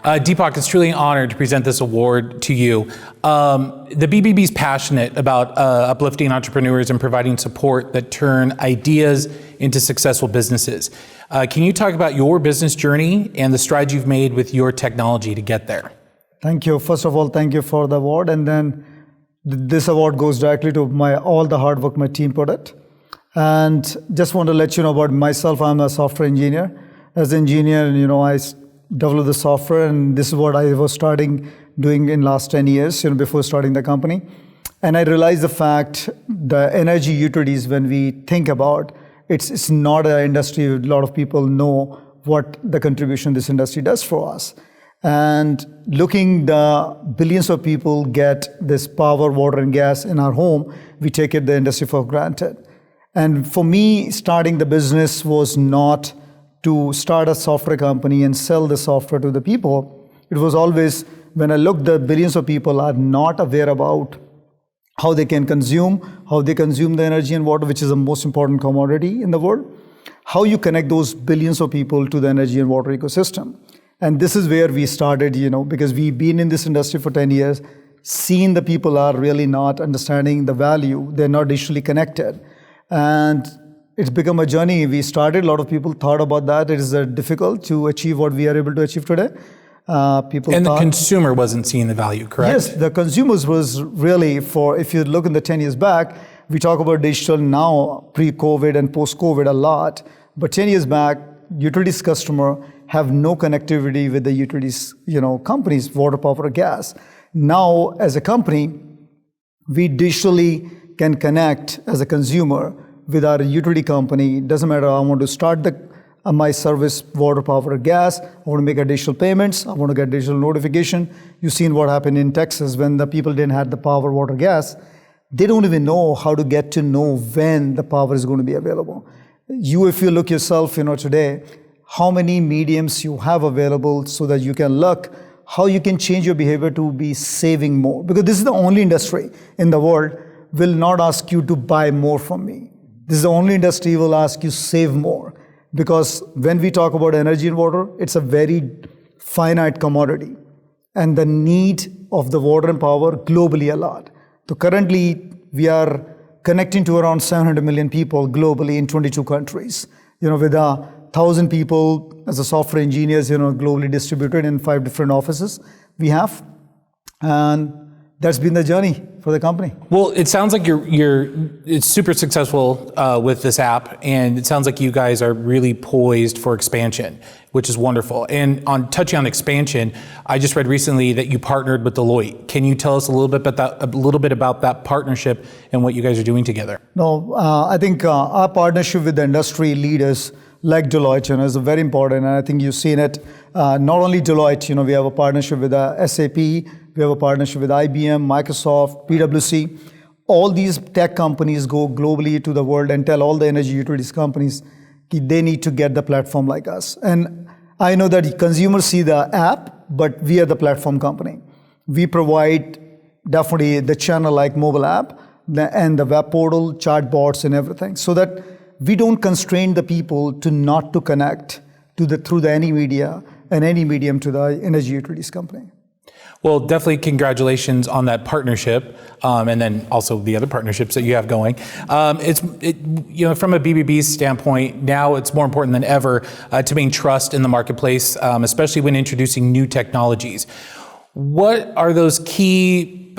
Deepak, it's truly an honor to present this award to you. The BBB is passionate about uplifting entrepreneurs and providing support that turn ideas into successful businesses. Can you talk about your business journey and the strides you've made with your technology to get there? Thank you. First of all, thank you for the award. And then this award goes directly to all the hard work my team put it. And just want to let you know about myself. I'm a software engineer. As an engineer, I develop the software, and this is what I was doing in last 10 years, before starting the company. And I realized the fact, the energy utilities, when we think about, it's not an industry, a lot of people know what the contribution this industry does for us. And looking, the billions of people get this power, water, and gas in our home, we take the industry for granted. And for me, starting the business was not to start a software company and sell the software to the people. It was always, when I looked, the billions of people are not aware about how they consume the energy and water, which is the most important commodity in the world, how you connect those billions of people to the energy and water ecosystem. And this is where we started, because we've been in this industry for 10 years, seen the people are really not understanding the value, they're not digitally connected. And it's become a journey. We started, a lot of people thought about that. It is difficult to achieve what we are able to achieve today. The consumer wasn't seeing the value, correct? Yes, the consumers was really if you look in the 10 years back, we talk about digital now, pre-COVID and post-COVID a lot. But 10 years back, utilities customer have no connectivity with the utilities, companies, water, power, or gas. Now, as a company, we digitally can connect as a consumer with our utility company. It doesn't matter, I want to start my service, water, power, or gas. I want to make additional payments. I want to get digital notification. You've seen what happened in Texas when the people didn't have the power, water, gas. They don't even know how to get to know when the power is going to be available. If you look yourself, today, how many mediums you have available so that you can look how you can change your behavior to be saving more. Because this is the only industry in the world will not ask you to buy more from me. This is the only industry will ask you save more. Because when we talk about energy and water, it's a very finite commodity. And the need of the water and power globally a lot. So currently, we are connecting to around 700 million people globally in 22 countries. With 1,000 people as a software engineers, globally distributed in 5 different offices we have. And that's been the journey for the company. Well, it sounds like it's super successful with this app, and it sounds like you guys are really poised for expansion, which is wonderful. And touching on expansion, I just read recently that you partnered with Deloitte. Can you tell us a little bit about that partnership and what you guys are doing together? No, I think our partnership with the industry leaders like Deloitte, is very important. And I think you've seen it. Not only Deloitte, we have a partnership with SAP, we have a partnership with IBM, Microsoft, PwC. All these tech companies go globally to the world and tell all the energy utilities companies they need to get the platform like us. And I know that consumers see the app, but we are the platform company. We provide definitely the channel like mobile app and the web portal, chatbots and everything, so that we don't constrain the people to not to connect through any media and any medium to the energy utilities company. Well, definitely congratulations on that partnership, and then also the other partnerships that you have going. From a BBB standpoint, now it's more important than ever to maintain trust in the marketplace, especially when introducing new technologies. What are those key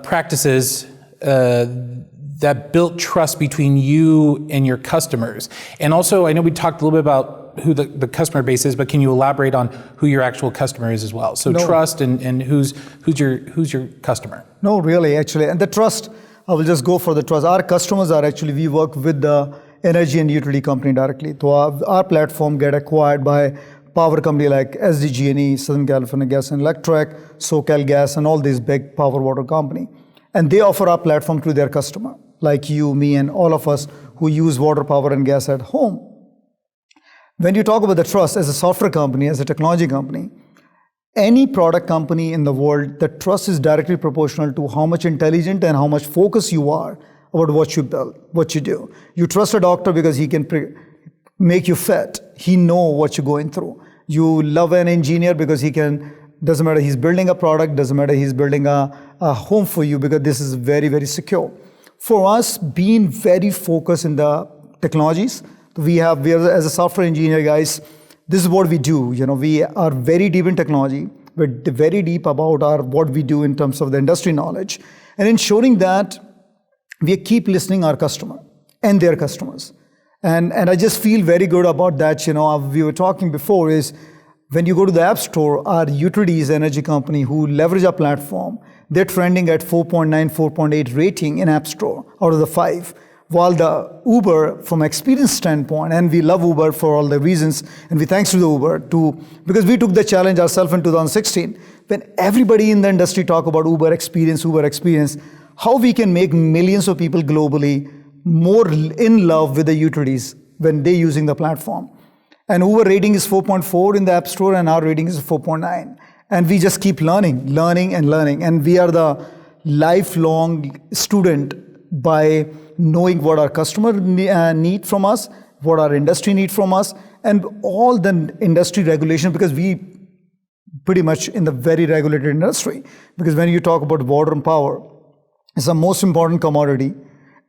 practices that built trust between you and your customers? And also, I know we talked a little bit about who the customer base is, but can you elaborate on who your actual customer is as well? So trust and who's your customer? No, really, actually. And the trust, I will just go for the trust. Our customers are actually, we work with the energy and utility company directly. So our platform get acquired by power company like SDG&E, Southern California Gas and Electric, SoCal Gas, and all these big power water company. And they offer our platform to their customer, like you, me, and all of us who use water, power, and gas at home. When you talk about the trust as a software company, as a technology company, any product company in the world, the trust is directly proportional to how much intelligent and how much focused you are about what you build, what you do. You trust a doctor because he can make you fit. He know what you're going through. You love an engineer because he can, doesn't matter he's building a product, doesn't matter he's building a home for you, because this is very, very secure. For us, being very focused in the technologies, we are as a software engineer, guys, this is what we do. We are very deep in technology. We're very deep about what we do in terms of the industry knowledge. And ensuring that we keep listening our customer and their customers. And I just feel very good about that. We were talking before is when you go to the App Store, our utilities energy company who leverage our platform, they're trending at 4.9, 4.8 rating in App Store out of the 5. While the Uber, from experience standpoint, and we love Uber for all the reasons, and we thanks to the Uber because we took the challenge ourselves in 2016, when everybody in the industry talk about Uber experience, how we can make millions of people globally more in love with the utilities when they're using the platform. And Uber rating is 4.4 in the App Store, and our rating is 4.9. And we just keep learning. And we are the lifelong student by knowing what our customer need from us, what our industry need from us, and all the industry regulation, because we pretty much in the very regulated industry. Because when you talk about water and power, it's the most important commodity,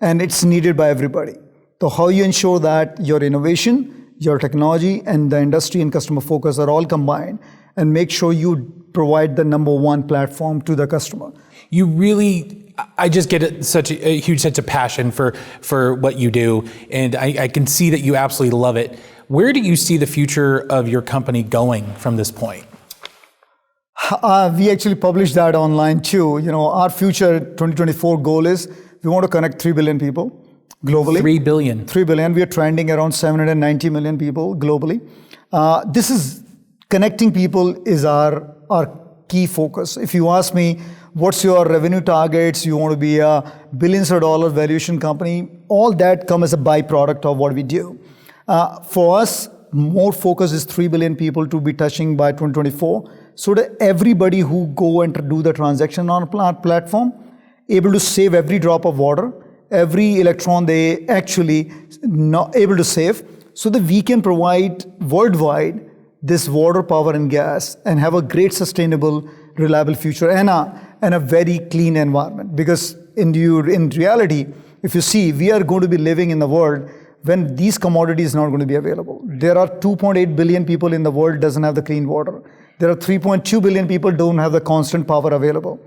and it's needed by everybody. So how you ensure that your innovation, your technology, and the industry and customer focus are all combined, and make sure you provide the number one platform to the customer. You really, I just get such a huge sense of passion for what you do, and I can see that you absolutely love it. Where do you see the future of your company going from this point? We actually published that online too. Our future 2024 goal is we want to connect 3 billion people globally. 3 billion. 3 billion. We are trending around 790 million people globally. This is connecting people is our key focus. If you ask me, what's your revenue targets? You want to be a billions of dollar valuation company. All that come as a byproduct of what we do. For us, more focus is 3 billion people to be touching by 2024. So that everybody who go and do the transaction on our platform, able to save every drop of water, every electron they actually not able to save, so that we can provide worldwide this water, power, and gas, and have a great sustainable, reliable future and a very clean environment. Because in reality, if you see, we are going to be living in the world when these commodities are not going to be available. There are 2.8 billion people in the world doesn't have the clean water. There are 3.2 billion people don't have the constant power available.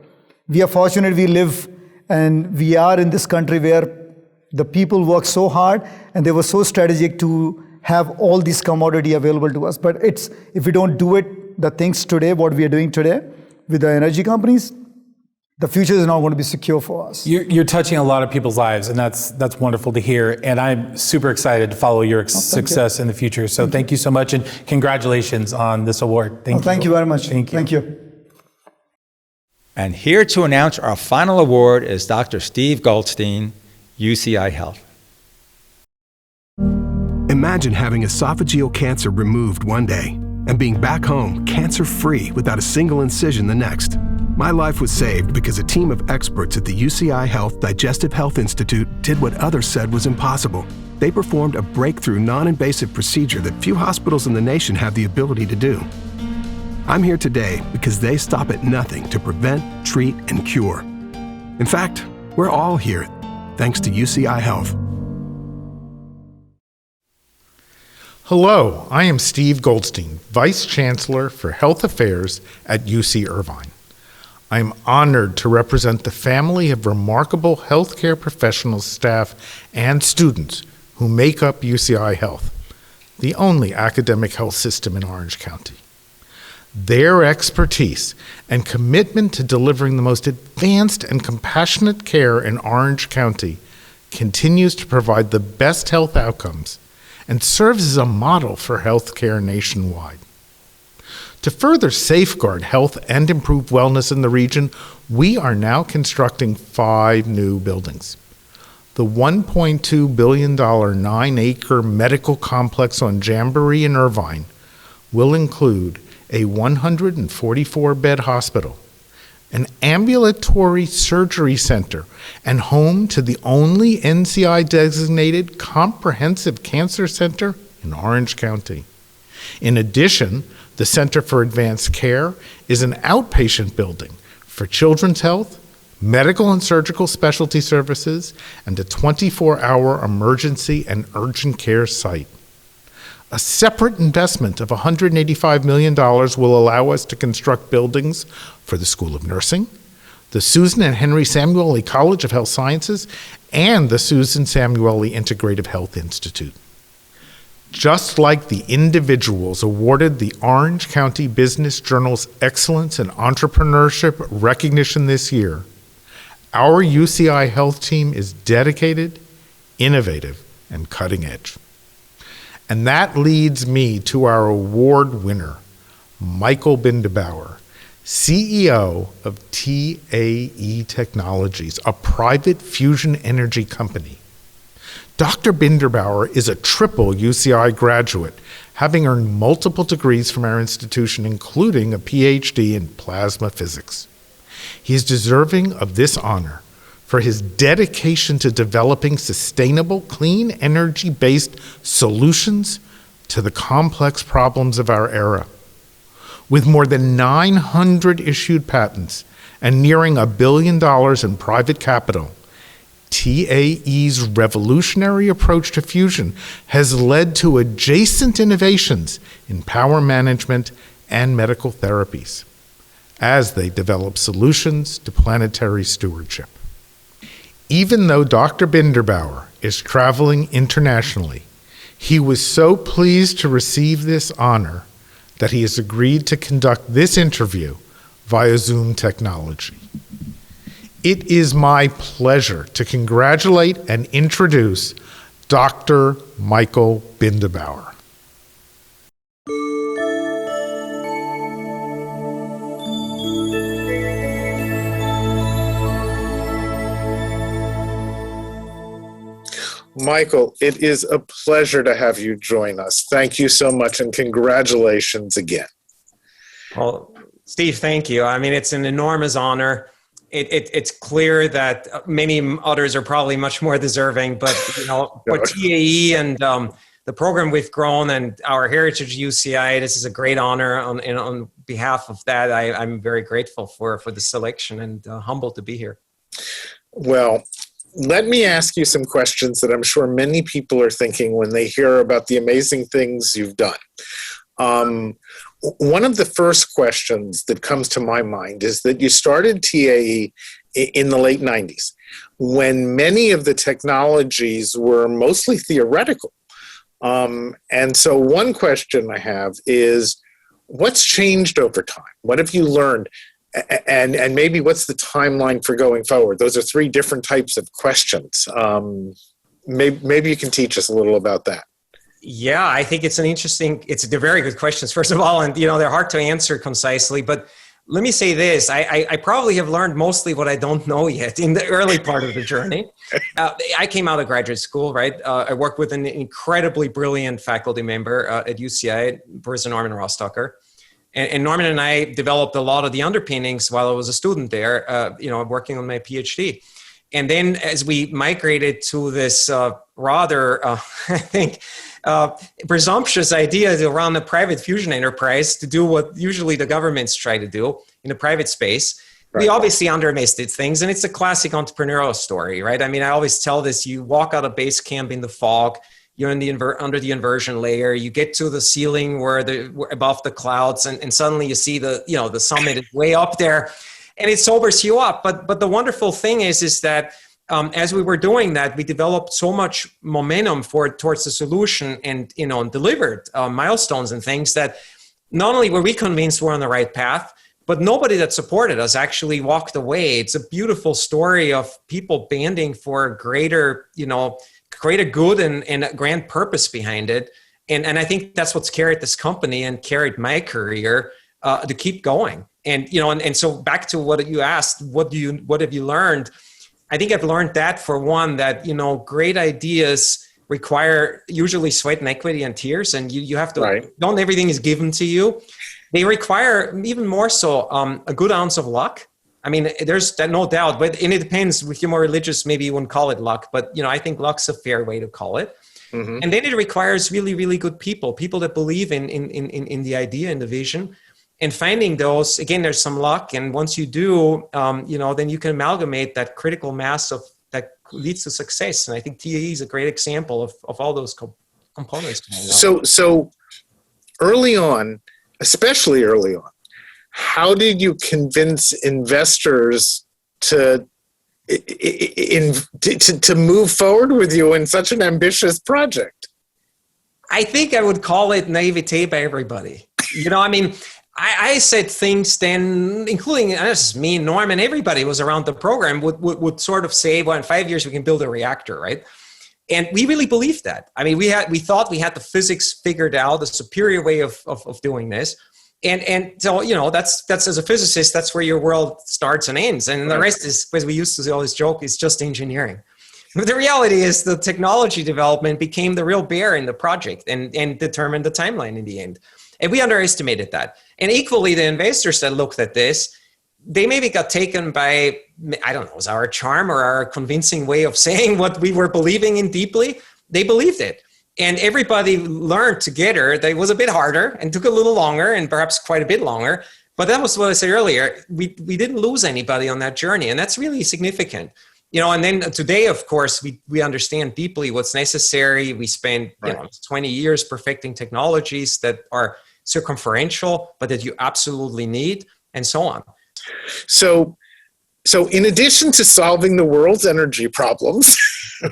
We are fortunate we live and we are in this country where the people work so hard and they were so strategic to have all these commodity available to us. But if we don't do it, the things today, what we are doing today with the energy companies, the future is not going to be secure for us. You're touching a lot of people's lives, and that's wonderful to hear. And I'm super excited to follow your success in the future. So thank you so much, and congratulations on this award. Thank you very much. Thank you. And here to announce our final award is Dr. Steve Goldstein, UCI Health. Imagine having esophageal cancer removed one day and being back home cancer-free without a single incision the next. My life was saved because a team of experts at the UCI Health Digestive Health Institute did what others said was impossible. They performed a breakthrough non-invasive procedure that few hospitals in the nation have the ability to do. I'm here today because they stop at nothing to prevent, treat, and cure. In fact, we're all here thanks to UCI Health. Hello, I am Steve Goldstein, Vice-Chancellor for Health Affairs at UC Irvine. I am honored to represent the family of remarkable healthcare professionals, staff, and students who make up UCI Health, the only academic health system in Orange County. Their expertise and commitment to delivering the most advanced and compassionate care in Orange County continues to provide the best health outcomes and serves as a model for healthcare nationwide. To further safeguard health and improve wellness in the region, we are now constructing 5 new buildings. The $1.2 billion 9-acre medical complex on Jamboree in Irvine will include a 144-bed hospital, an ambulatory surgery center, and home to the only NCI-designated comprehensive cancer center in Orange County. In addition, the Center for Advanced Care is an outpatient building for children's health, medical and surgical specialty services, and a 24-hour emergency and urgent care site. A separate investment of $185 million will allow us to construct buildings for the School of Nursing, the Susan and Henry Samueli College of Health Sciences, and the Susan Samueli Integrative Health Institute. Just like the individuals awarded the Orange County Business Journal's Excellence in Entrepreneurship recognition this year, our UCI Health team is dedicated, innovative, and cutting edge. And that leads me to our award winner, Michael Bindebauer, CEO of TAE Technologies, a private fusion energy company. Dr. Bindebauer is a triple UCI graduate, having earned multiple degrees from our institution, including a PhD in plasma physics. He is deserving of this honor for his dedication to developing sustainable, clean energy-based solutions to the complex problems of our era. With more than 900 issued patents and nearing $1 billion in private capital, TAE's revolutionary approach to fusion has led to adjacent innovations in power management and medical therapies as they develop solutions to planetary stewardship. Even though Dr. Bindebauer is traveling internationally, he was so pleased to receive this honor that he has agreed to conduct this interview via Zoom technology. It is my pleasure to congratulate and introduce Dr. Michael Bindebauer. Michael, it is a pleasure to have you join us. Thank you so much, and congratulations again. Well, Steve, thank you. I mean, it's an enormous honor. It's clear that many others are probably much more deserving, but for TAE and the program we've grown and our heritage UCI, this is a great honor. On behalf of that, I'm very grateful for the selection and humbled to be here. Well, let me ask you some questions that I'm sure many people are thinking when they hear about the amazing things you've done. One of the first questions that comes to my mind is that you started TAE in the late 90s, when many of the technologies were mostly theoretical. And so one question I have is, what's changed over time? What have you learned? And maybe what's the timeline for going forward? Those are 3 different types of questions. Maybe you can teach us a little about that. Yeah, I think they're very good questions, first of all, and they're hard to answer concisely, but let me say this, I probably have learned mostly what I don't know yet in the early part of the journey. I came out of graduate school, right? I worked with an incredibly brilliant faculty member at UCI, Professor Norman Rostocker. And Norman and I developed a lot of the underpinnings while I was a student there, working on my PhD. And then as we migrated to this rather, I think, presumptuous idea around the private fusion enterprise to do what usually the governments try to do in the private space, we obviously underestimated things. And it's a classic entrepreneurial story, right? I mean, I always tell this, you walk out of base camp in the fog, you're in under the inversion layer, you get to the ceiling where above the clouds, and suddenly you see the summit is way up there. and it sobers you up. But the wonderful thing is that as we were doing that, we developed so much momentum towards the solution, and delivered milestones and things that not only were we convinced we're on the right path, but nobody that supported us actually walked away. It's a beautiful story of people banding for greater good and a grand purpose behind it. And I think that's what's carried this company and carried my career to keep going. And so back to what you asked, what have you learned? I think I've learned that, for one, that great ideas require usually sweat and equity and tears, and you have to. Not everything is given to you. They require, even more so, a good ounce of luck. I mean, there's no doubt, and it depends. If you're more religious, maybe you wouldn't call it luck, but I think luck's a fair way to call it. Mm-hmm. And then it requires really, really good people that believe in the idea and the vision. And finding those, again, there's some luck. And once you do, then you can amalgamate that critical mass that leads to success. And I think TAE is a great example of all those components. So early on, especially early on, how did you convince investors to move forward with you in such an ambitious project? I think I would call it naivete by everybody. I said things then, including not just me, Norm, and everybody was around the program would sort of say, well, in 5 years we can build a reactor, right? And we really believed that. I mean, we thought we had the physics figured out, a superior way of doing this. And so, that's as a physicist, that's where your world starts and ends. And the rest is, as we used to always joke, is just engineering. But the reality is the technology development became the real bear in the project and determined the timeline in the end. And we underestimated that. And equally, the investors that looked at this, they maybe got taken by, I don't know, was our charm or our convincing way of saying what we were believing in deeply. They believed it. And everybody learned together that it was a bit harder and took a little longer, and perhaps quite a bit longer. But that was what I said earlier. We didn't lose anybody on that journey. And that's really significant. And then today, of course, we understand deeply what's necessary. We spend 20 years perfecting technologies that are circumferential, but that you absolutely need, and so on. So in addition to solving the world's energy problems, you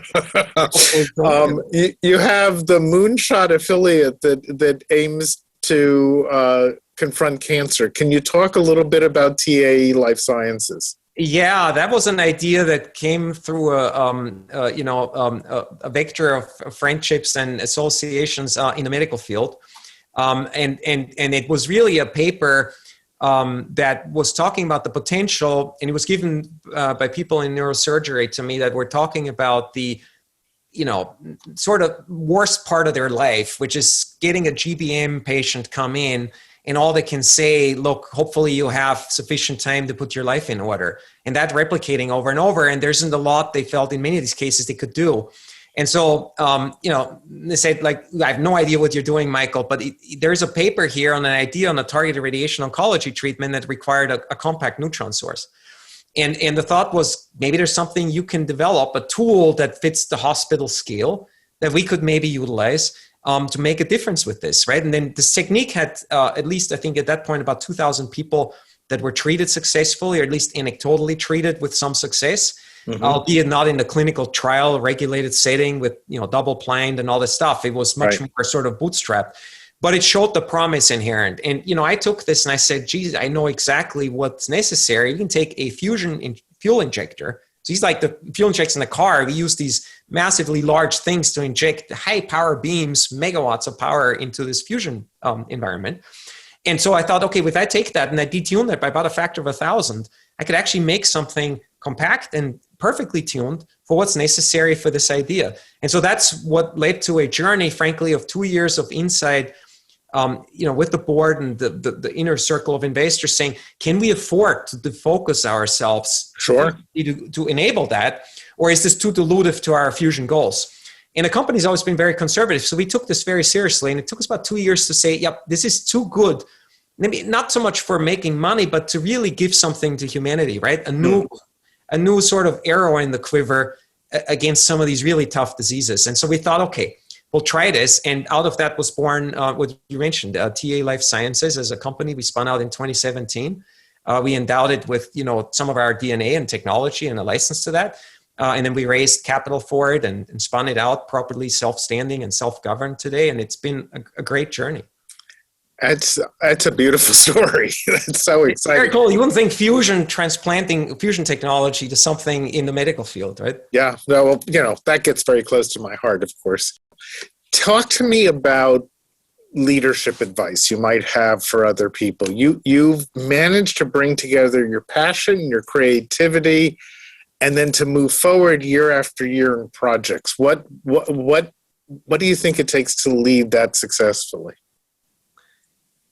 have the Moonshot affiliate that aims to confront cancer. Can you talk a little bit about TAE Life Sciences? Yeah, that was an idea that came through a vector of friendships and associations in the medical field. And it was really a paper that was talking about the potential, and it was given by people in neurosurgery to me that were talking about the, sort of worst part of their life, which is getting a GBM patient come in and all they can say, look, hopefully you have sufficient time to put your life in order. And that replicating over and over. And there isn't a lot they felt in many of these cases they could do. And so, they said, I have no idea what you're doing, Michael, but there's a paper here on an idea on a targeted radiation oncology treatment that required a compact neutron source. And the thought was, maybe there's something you can develop, a tool that fits the hospital scale that we could maybe utilize to make a difference with this, right? And then this technique had, at least I think at that point, about 2,000 people that were treated successfully, or at least anecdotally treated with some success. Mm-hmm. Albeit not in the clinical trial regulated setting with double blind and all this stuff. It was much more sort of bootstrapped, but it showed the promise inherent. And I took this and I said, geez, I know exactly what's necessary. We can take a fusion fuel injector. So he's like the fuel injects in the car. We use these massively large things to inject high power beams, megawatts of power into this fusion environment. And so I thought, okay, if I take that and I detune that by about a factor of 1,000, I could actually make something compact and perfectly tuned for what's necessary for this idea. And so that's what led to a journey, frankly, of 2 years of insight, with the board and the inner circle of investors saying, can we afford to defocus ourselves to enable that? Or is this too dilutive to our fusion goals? And the company's always been very conservative. So we took this very seriously. And it took us about 2 years to say, yep, this is too good. Maybe not so much for making money, but to really give something to humanity, right? A new sort of arrow in the quiver against some of these really tough diseases. And so we thought, okay, we'll try this. And out of that was born what you mentioned, TAE Life Sciences as a company. We spun out in 2017. We endowed it with, some of our DNA and technology and a license to that. And then we raised capital for it and spun it out properly, self-standing and self-governed today. And it's been a great journey. That's a beautiful story. That's so exciting. It's very cool. You wouldn't think transplanting fusion technology to something in the medical field, right? Yeah. No, well, that gets very close to my heart, of course. Talk to me about leadership advice you might have for other people. You've managed to bring together your passion, your creativity, and then to move forward year after year in projects. What do you think it takes to lead that successfully?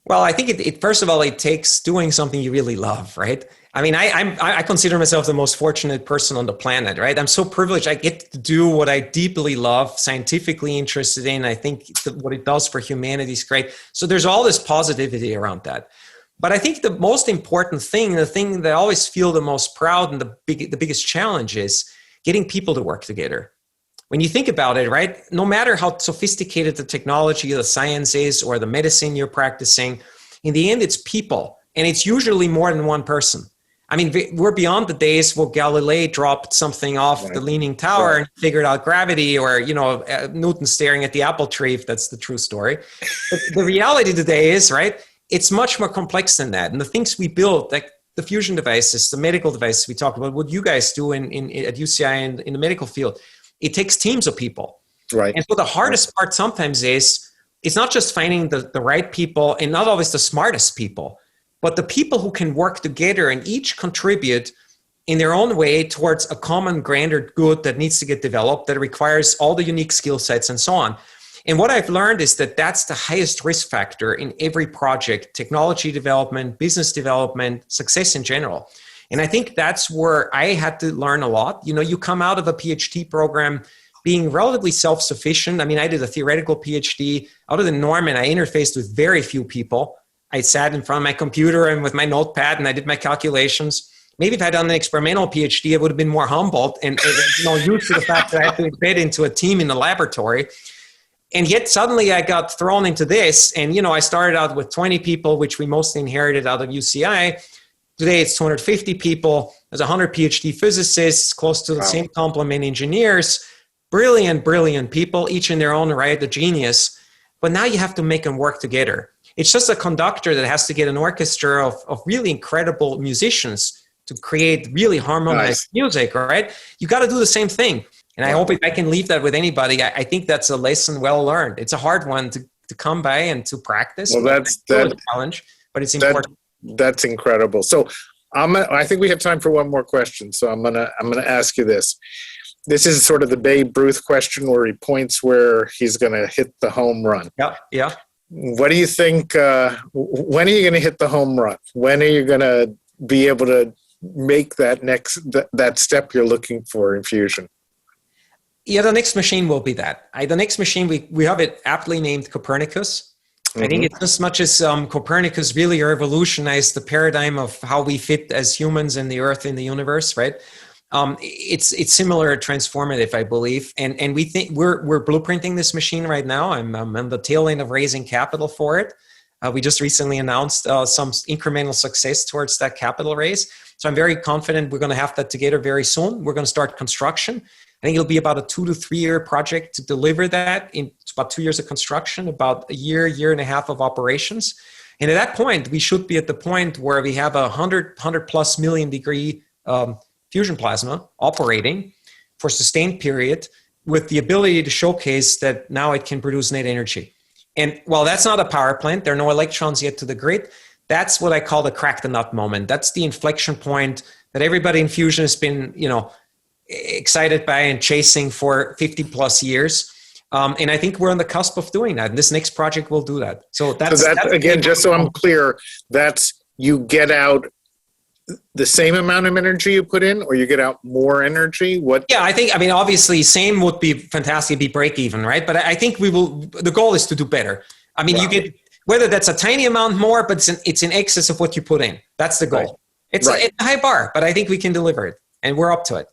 Well, I think it first of all, it takes doing something you really love, right? I mean, I consider myself the most fortunate person on the planet, right? I'm so privileged. I get to do what I deeply love, scientifically interested in. I think what it does for humanity is great. So there's all this positivity around that. But I think the most important thing, the thing that I always feel the most proud and the biggest challenge is getting people to work together. When you think about it, right, no matter how sophisticated the technology, the science is, or the medicine you're practicing, in the end, it's people. And it's usually more than one person. I mean, we're beyond the days where Galileo dropped something off the Leaning Tower and figured out gravity, or, Newton staring at the apple tree, if that's the true story. But the reality today is, right, it's much more complex than that. And the things we build, like the fusion devices, the medical devices we talk about, what you guys do at UCI in the medical field, it takes teams of people. Right. And so the hardest part sometimes is, it's not just finding the right people and not always the smartest people, but the people who can work together and each contribute in their own way towards a common grander good that needs to get developed, that requires all the unique skill sets and so on. And what I've learned is that that's the highest risk factor in every project: technology development, business development, success in general. And I think that's where I had to learn a lot. You come out of a PhD program being relatively self-sufficient. I mean, I did a theoretical PhD. Out of the norm, and I interfaced with very few people. I sat in front of my computer and with my notepad and I did my calculations. Maybe if I'd done an experimental PhD, I would have been more humbled and used to the fact that I had to embed into a team in the laboratory. And yet suddenly I got thrown into this. And, I started out with 20 people, which we mostly inherited out of UCI. Today it's 250 people. There's 100 PhD physicists, close to the same complement engineers, brilliant people, each in their own right, a genius. But now you have to make them work together. It's just a conductor that has to get an orchestra of really incredible musicians to create really harmonized music, right? You got to do the same thing. And I hope if I can leave that with anybody, I think that's a lesson well learned. It's a hard one to come by and to practice. Well, that's a challenge, but it's important. That's incredible. So I think we have time for one more question. So I'm gonna ask you this. This is sort of the Babe Ruth question, where he points where he's gonna hit the home run. Yeah. What do you think? When are you gonna hit the home run? When are you gonna be able to make that step you're looking for in fusion? Yeah, the next machine will be that. The next machine, we have it aptly named Copernicus. I think it's as much as Copernicus really revolutionized the paradigm of how we fit as humans in the Earth, in the universe, right? It's similar, transformative, I believe. And we think we're blueprinting this machine right now. I'm on the tail end of raising capital for it. We just recently announced some incremental success towards that capital raise. So I'm very confident we're going to have that together very soon. We're going to start construction. I think it'll be about a 2 to 3 year project to deliver that. It's about 2 years of construction, about a year and a half of operations. And at that point, we should be at the point where we have 100 plus million degree fusion plasma operating for a sustained period with the ability to showcase that now it can produce net energy. And while that's not a power plant, there are no electrons yet to the grid. That's what I call the crack the nut moment. That's the inflection point that everybody in fusion has been, excited by and chasing for 50 plus years. And I think we're on the cusp of doing that. And this next project will do that. So that's again, just so I'm clear, that's you get out the same amount of energy you put in, or you get out more energy? Yeah, obviously same would be fantastic, be break even, right? But I think the goal is to do better. You get, whether that's a tiny amount more, but it's in excess of what you put in. That's the goal. Right. It's a high bar, but I think we can deliver it, and we're up to it.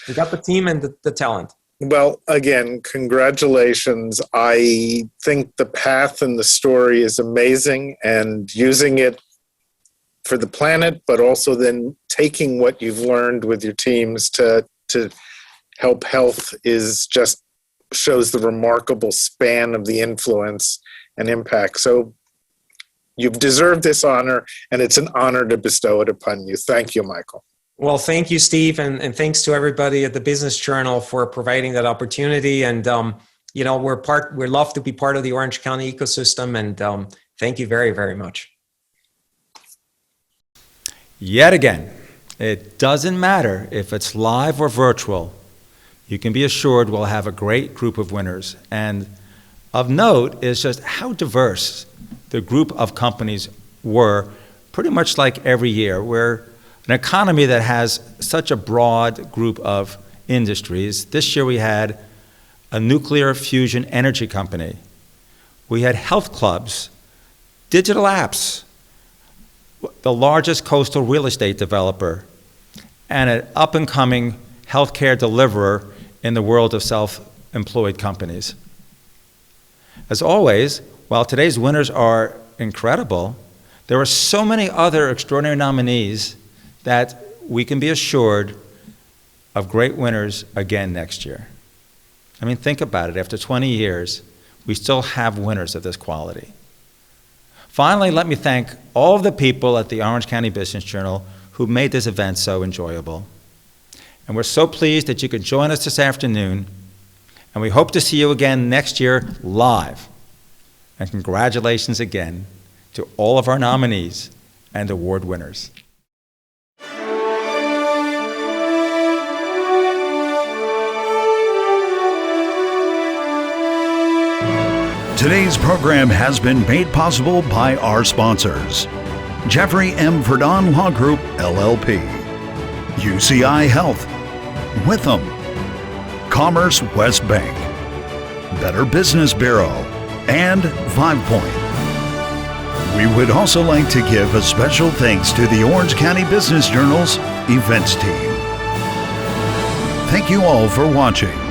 We got the team and the talent. Well, again, congratulations. I think the path and the story is amazing, and using it for the planet, but also then taking what you've learned with your teams to help health is just shows the remarkable span of the influence and impact. So you've deserved this honor, and it's an honor to bestow it upon you. Thank you, Michael. Well, thank you, Steve, and thanks to everybody at the Business Journal for providing that opportunity. And we're love to be part of the Orange County ecosystem, and thank you very, very much. Yet again, it doesn't matter if it's live or virtual. You can be assured we'll have a great group of winners. And of note is just how diverse the group of companies were, pretty much like every year. We're an economy that has such a broad group of industries. This year we had a nuclear fusion energy company. We had health clubs, digital apps, the largest coastal real estate developer, and an up-and-coming healthcare deliverer in the world of self-employed companies. As always, while today's winners are incredible, there are so many other extraordinary nominees that we can be assured of great winners again next year. I mean, think about it. After 20 years, we still have winners of this quality. Finally, let me thank all of the people at the Orange County Business Journal who made this event so enjoyable. And we're so pleased that you could join us this afternoon, and we hope to see you again next year live. And congratulations again to all of our nominees and award winners. Today's program has been made possible by our sponsors: Jeffrey M. Verdon Law Group, LLP, UCI Health, Witham, Commerce West Bank, Better Business Bureau, and 5 Point. We would also like to give a special thanks to the Orange County Business Journal's events team. Thank you all for watching.